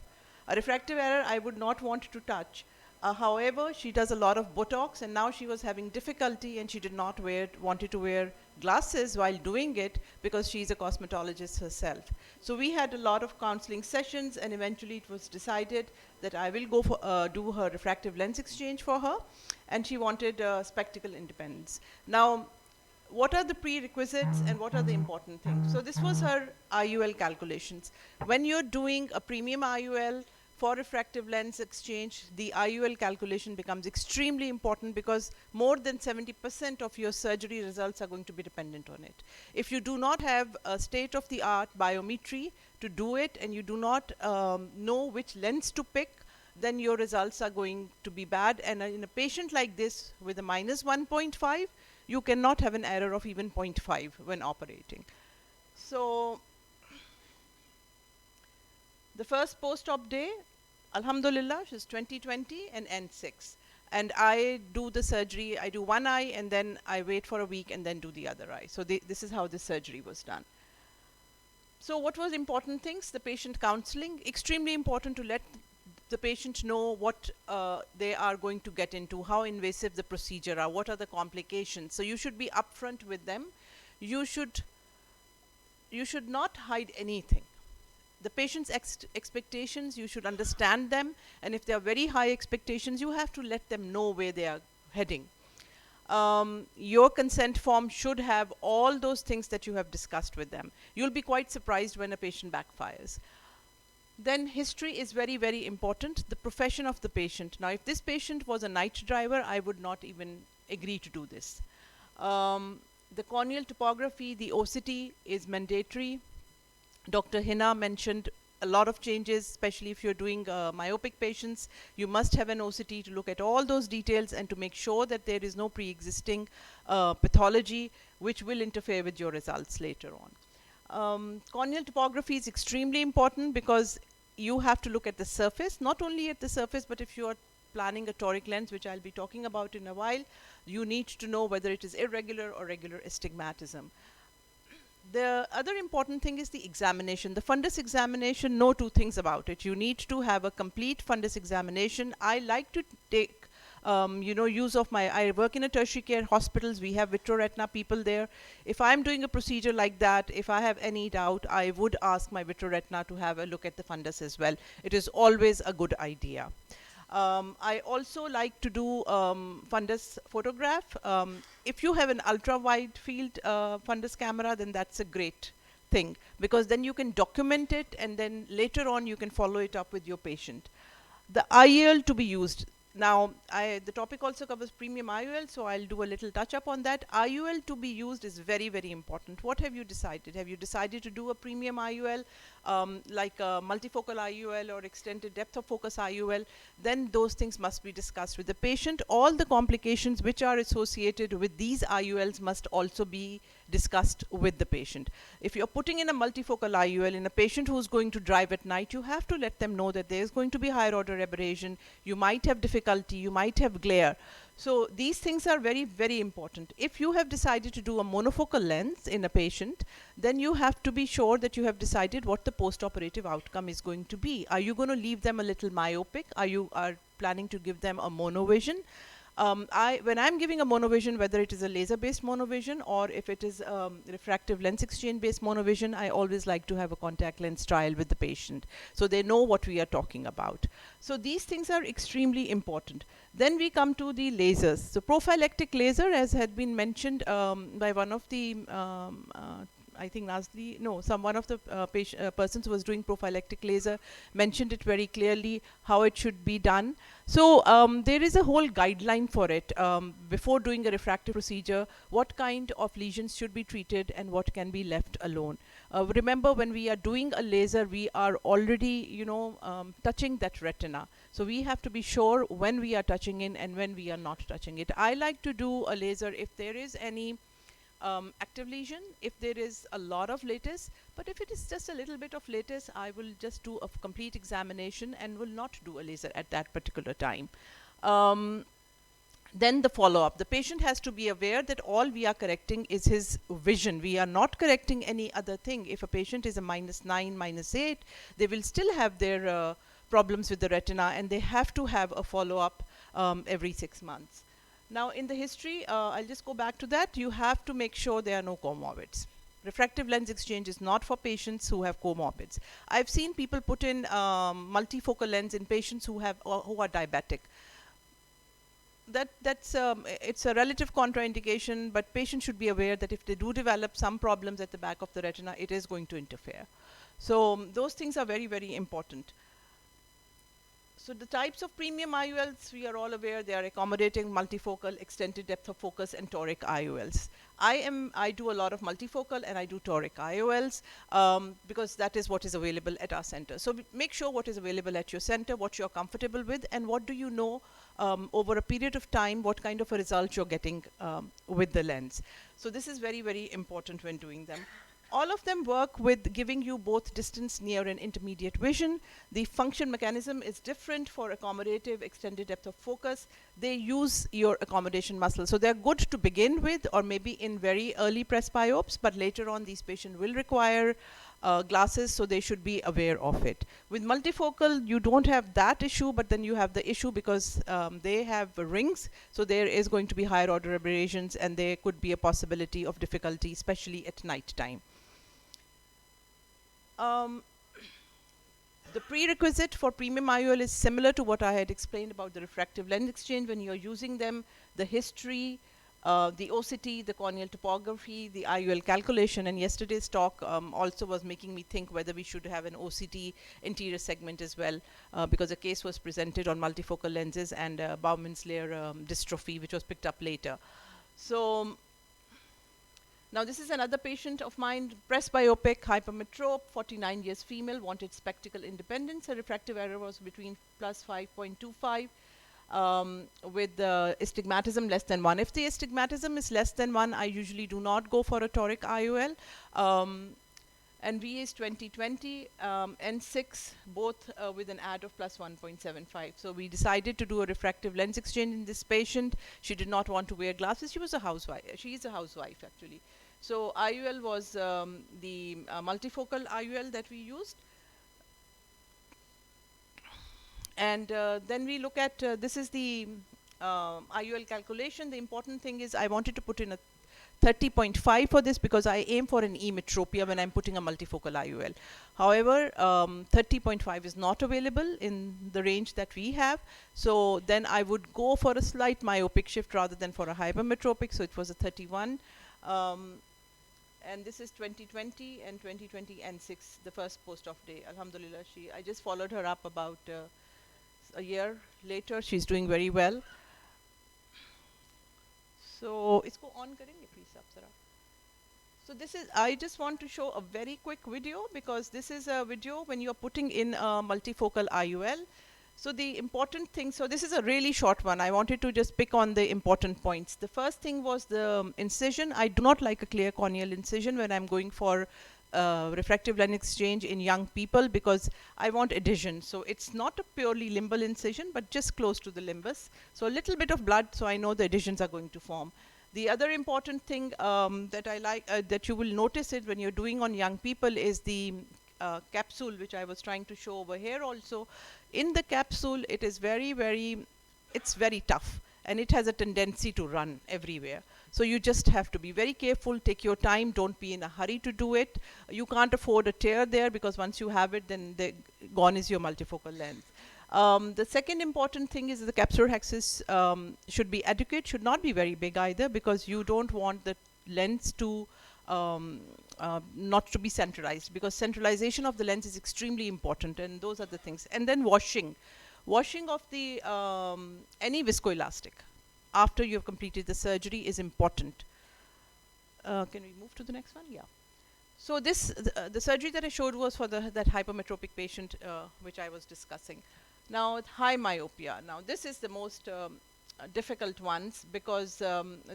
A refractive error I would not want to touch. However, she does a lot of Botox, and now she was having difficulty and she did not wanted to wear glasses while doing it because she's a cosmetologist herself. So we had a lot of counseling sessions, and eventually it was decided that I will go for do her refractive lens exchange for her, and she wanted spectacle independence. Now, what are the prerequisites and what are the important things? So this was her IUL calculations. When you're doing a premium IUL for refractive lens exchange, the IUL calculation becomes extremely important because more than 70% of your surgery results are going to be dependent on it. If you do not have a state-of-the-art biometry to do it, and you do not know which lens to pick, then your results are going to be bad. And in a patient like this with a minus 1.5, you cannot have an error of even 0.5 when operating. So the first post-op day, alhamdulillah, she's 20/20 and N6. And I do the surgery, I do one eye and then I wait for a week and then do the other eye. So this is how the surgery was done. So what was important things? The patient counseling, extremely important to let the patient know what they are going to get into, how invasive the procedure are, what are the complications. So you should be upfront with them. You should not hide anything. The patient's expectations, you should understand them, and if they are very high expectations, you have to let them know where they are heading. Your consent form should have all those things that you have discussed with them. You'll be quite surprised when a patient backfires. Then history is very, very important. The profession of the patient. Now, if this patient was a night driver, I would not even agree to do this. The corneal topography, the OCT is mandatory. Dr. Hina mentioned a lot of changes, especially if you're doing myopic patients. You must have an OCT to look at all those details and to make sure that there is no pre-existing pathology which will interfere with your results later on. Corneal topography is extremely important because you have to look at the surface, not only at the surface, but if you are planning a toric lens, which I'll be talking about in a while, you need to know whether it is irregular or regular astigmatism. The other important thing is the examination. The fundus examination, know two things about it. You need to have a complete fundus examination. I like to take use of I work in a tertiary care hospitals. We have vitreoretina people there. If I'm doing a procedure like that, if I have any doubt, I would ask my vitreoretina to have a look at the fundus as well. It is always a good idea. I also like to do fundus photograph. If you have an ultra wide field fundus camera, then that's a great thing, because then you can document it and then later on you can follow it up with your patient. The IOL to be used. Now, the topic also covers premium IOL, so I'll do a little touch up on that. IOL to be used is very, very important. What have you decided? Have you decided to do a premium IOL, like a multifocal IOL or extended depth of focus IOL? Then those things must be discussed with the patient. All the complications which are associated with these IOLs must also be discussed with the patient. If you're putting in a multifocal IOL in a patient who's going to drive at night, you have to let them know that there's going to be higher order aberration, you might have difficulty, you might have glare. So these things are very, very important. If you have decided to do a monofocal lens in a patient, then you have to be sure that you have decided what the post-operative outcome is going to be. Are you going to leave them a little myopic? Are you planning to give them a monovision? When I'm giving a monovision, whether it is a laser-based monovision or if it is refractive lens exchange-based monovision, I always like to have a contact lens trial with the patient so they know what we are talking about. So these things are extremely important. Then we come to the lasers. So prophylactic laser, as had been mentioned by one of the I think Nazli, no, one of the persons who was doing prophylactic laser mentioned it very clearly how it should be done. So there is a whole guideline for it. Before doing a refractive procedure, what kind of lesions should be treated and what can be left alone. Remember, when we are doing a laser, we are already, touching that retina. So we have to be sure when we are touching in and when we are not touching it. I like to do a laser if there is any active lesion, if there is a lot of lattice, but if it is just a little bit of lattice, I will just do a complete examination and will not do a laser at that particular time. Then the follow-up. The patient has to be aware that all we are correcting is his vision. We are not correcting any other thing. If a patient is a -9, -8, they will still have their problems with the retina, and they have to have a follow-up every 6 months. Now, in the history, I'll just go back to that. You have to make sure there are no comorbids. Refractive lens exchange is not for patients who have comorbids. I've seen people put in multifocal lens in patients who are diabetic. It's a relative contraindication, but patients should be aware that if they do develop some problems at the back of the retina, it is going to interfere. So those things are very, very important. So the types of premium IOLs, we are all aware, they are accommodating, multifocal, extended depth of focus, and toric IOLs. I do a lot of multifocal and I do toric IOLs because that is what is available at our center. So make sure what is available at your center, what you're comfortable with, and what do you know over a period of time, what kind of a result you're getting with the lens. So this is very, very important when doing them. All of them work with giving you both distance, near, and intermediate vision. The function mechanism is different for accommodative, extended depth of focus. They use your accommodation muscle. So they're good to begin with, or maybe in very early presbyopes, but later on these patients will require glasses, so they should be aware of it. With multifocal, you don't have that issue, but then you have the issue because they have rings, so there is going to be higher order aberrations, and there could be a possibility of difficulty, especially at night time. The prerequisite for premium IOL is similar to what I had explained about the refractive lens exchange. When you're using them, the history, the OCT, the corneal topography, the IOL calculation, and yesterday's talk also was making me think whether we should have an OCT interior segment as well, because a case was presented on multifocal lenses and Bowman's layer dystrophy, which was picked up later. So now this is another patient of mine, presbyopic, hypermetrope, 49 years female, wanted spectacle independence. Her refractive error was between plus 5.25 with the astigmatism less than 1. If the astigmatism is less than 1, I usually do not go for a toric IOL. NVA is 2020, N6, both with an add of plus 1.75. So we decided to do a refractive lens exchange in this patient. She did not want to wear glasses. She was a housewife. She is a housewife, actually. So IOL was the multifocal IOL that we used. And then we look at, this is the IOL calculation. The important thing is I wanted to put in a 30.5 for this because I aim for an emetropia when I'm putting a multifocal IOL. However, 30.5 is not available in the range that we have. So then I would go for a slight myopic shift rather than for a hypermetropic. So it was a 31. And this is 2020 and 2020 N6, the first post-op day. Alhamdulillah, I just followed her up about a year later. She's doing very well. So, isko on karenge please aap zara. So this is, I just want to show a very quick video because this is a video when you're putting in a multifocal IOL. So the important thing, so this is a really short one. I wanted to just pick on the important points. The first thing was the incision. I do not like a clear corneal incision when I'm going for refractive lens exchange in young people because I want adhesion. So it's not a purely limbal incision, but just close to the limbus. So a little bit of blood, so I know the adhesions are going to form. The other important thing that I like, that you will notice it when you're doing on young people is the capsule, which I was trying to show over here also. In the capsule, it is it's very tough and it has a tendency to run everywhere. So you just have to be very careful, take your time, don't be in a hurry to do it. You can't afford a tear there because once you have it, then gone is your multifocal lens. The second important thing is the capsular axis should be adequate, should not be very big either because you don't want the lens to not to be centralized because centralization of the lens is extremely important, and those are the things. And then washing of the any viscoelastic after you have completed the surgery is important. Can we move to the next one? Yeah. So this the surgery that I showed was for that hypermetropic patient which I was discussing. Now high myopia. Now this is the most difficult ones because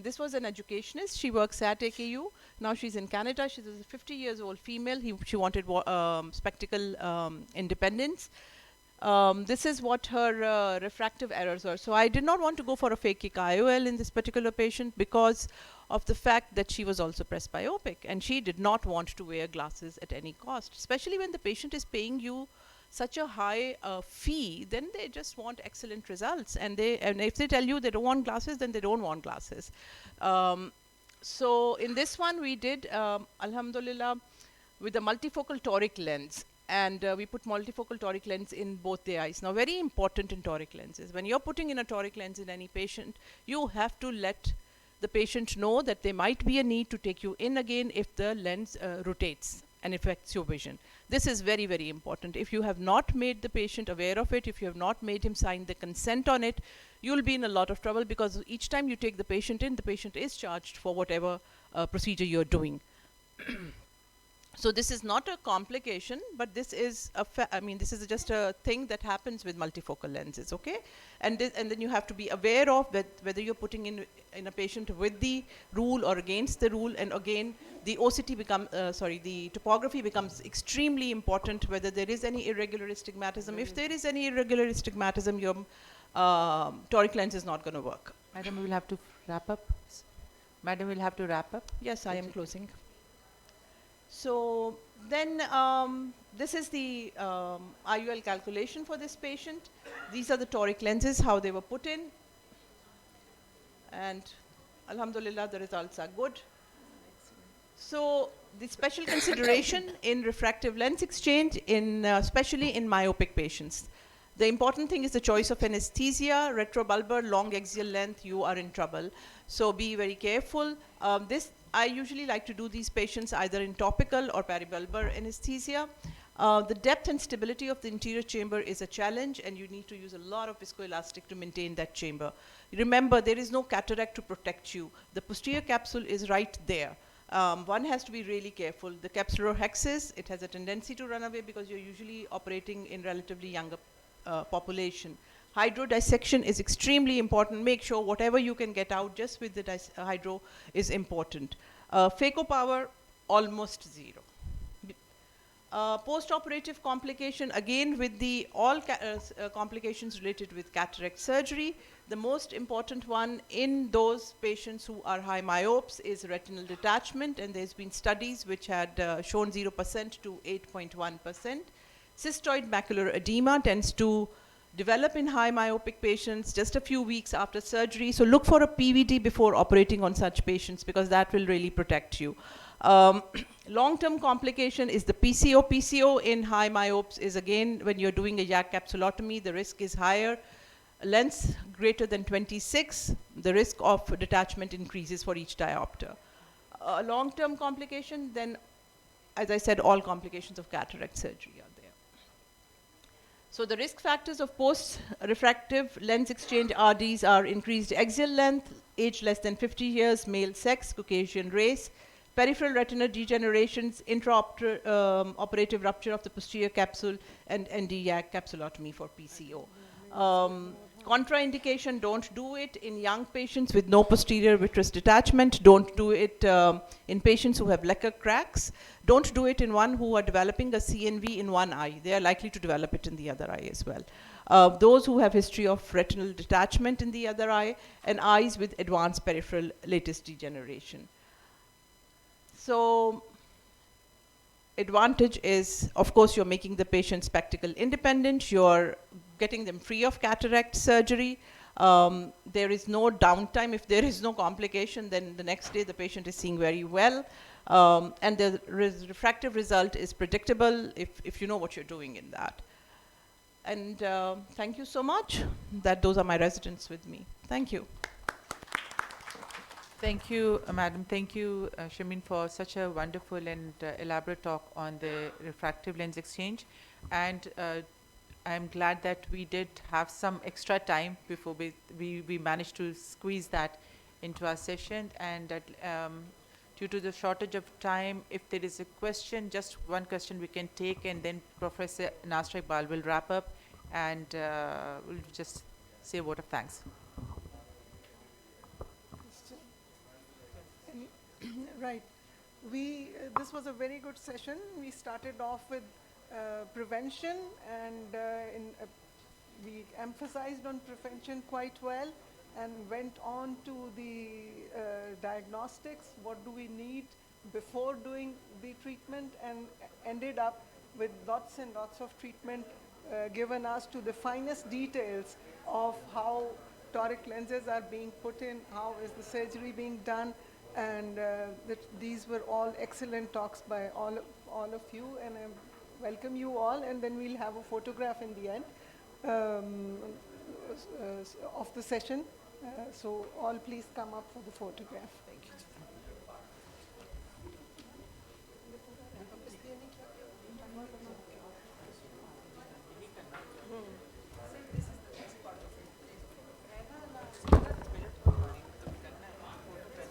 this was an educationist. She works at AKU. Now she's in Canada. She's a 50 years old female. She wanted spectacle independence. This is what her refractive errors were. So I did not want to go for a phakic IOL in this particular patient because of the fact that she was also presbyopic and she did not want to wear glasses at any cost, especially when the patient is paying you such a high fee. Then they just want excellent results, and if they tell you they don't want glasses, then they don't want glasses. So in this one we did alhamdulillah with a multifocal toric lens, and we put multifocal toric lens in both the eyes. Now very important in toric lenses, when you're putting in a toric lens in any patient, you have to let the patient know that there might be a need to take you in again if the lens rotates. and affects your vision. This is very, very important. If you have not made the patient aware of it, if you have not made him sign the consent on it, you'll be in a lot of trouble, because each time you take the patient in, the patient is charged for whatever procedure you're doing. So this is not a complication, but this is this is just a thing that happens with multifocal lenses, okay? And then you have to be aware of whether you're putting in a patient with the rule or against the rule. And again, the OCT the topography becomes extremely important, whether there is any irregular astigmatism. If there is any irregular astigmatism, your toric lens is not going to work. Madam, we'll have to wrap up. Madam, we'll have to wrap up. Yes, I am closing. So then this is the IUL calculation for this patient. These are the toric lenses, how they were put in. And alhamdulillah, the results are good. So the special consideration in refractive lens exchange, especially in myopic patients. The important thing is the choice of anesthesia. Retrobulbar, long axial length, you are in trouble. So be very careful. I usually like to do these patients either in topical or peribulbar anesthesia. The depth and stability of the interior chamber is a challenge, and you need to use a lot of viscoelastic to maintain that chamber. Remember, there is no cataract to protect you. The posterior capsule is right there. One has to be really careful. The capsular hexis, it has a tendency to run away because you're usually operating in relatively younger population. Hydrodissection is extremely important. Make sure whatever you can get out just with the hydro is important. Phaco power, almost zero. Post-operative complication, again with the all complications related with cataract surgery. The most important one in those patients who are high myopes is retinal detachment, and there's been studies which had shown 0% to 8.1%. Cystoid macular edema tends to develop in high myopic patients just a few weeks after surgery. So look for a PVD before operating on such patients, because that will really protect you. Long-term complication is the PCO. PCO in high myopes is, again, when you're doing a YAG capsulotomy, the risk is higher. Lens greater than 26, the risk of detachment increases for each diopter. Long-term complication, then, as I said, all complications of cataract surgery are there. So the risk factors of post-refractive lens exchange RDs are increased axial length, age less than 50 years, male sex, Caucasian race, peripheral retina degenerations, intraoperative rupture of the posterior capsule, and ND-YAG capsulotomy for PCO. Contraindication, don't do it in young patients with no posterior vitreous detachment. Don't do it in patients who have Lecker cracks. Don't do it in one who are developing a CNV in one eye. They are likely to develop it in the other eye as well. Those who have history of retinal detachment in the other eye, and eyes with advanced peripheral lattice degeneration. So advantage is, of course, you're making the patient spectacle independent. You're getting them free of cataract surgery. There is no downtime. If there is no complication, then the next day the patient is seeing very well. And the refractive result is predictable if you know what you're doing in that. And thank you so much. Those are my residents with me. Thank you. Thank you, Madam. Thank you, Shamin, for such a wonderful and elaborate talk on the refractive lens exchange. And I'm glad that we did have some extra time before we managed to squeeze that into our session. And that due to the shortage of time, if there is a question, just one question we can take, and then Professor Nasra Iqbal will wrap up, and we'll just say a word of thanks. Right. This was a very good session. We started off with prevention, and we emphasized on prevention quite well, and went on to the diagnostics. What do we need before doing the treatment, and ended up with lots and lots of treatment given us to the finest details of how toric lenses are being put in, how is the surgery being done. And these were all excellent talks by all of you, and I welcome you all. And then we'll have a photograph in the end of the session. So all please come up for the photograph. Thank you.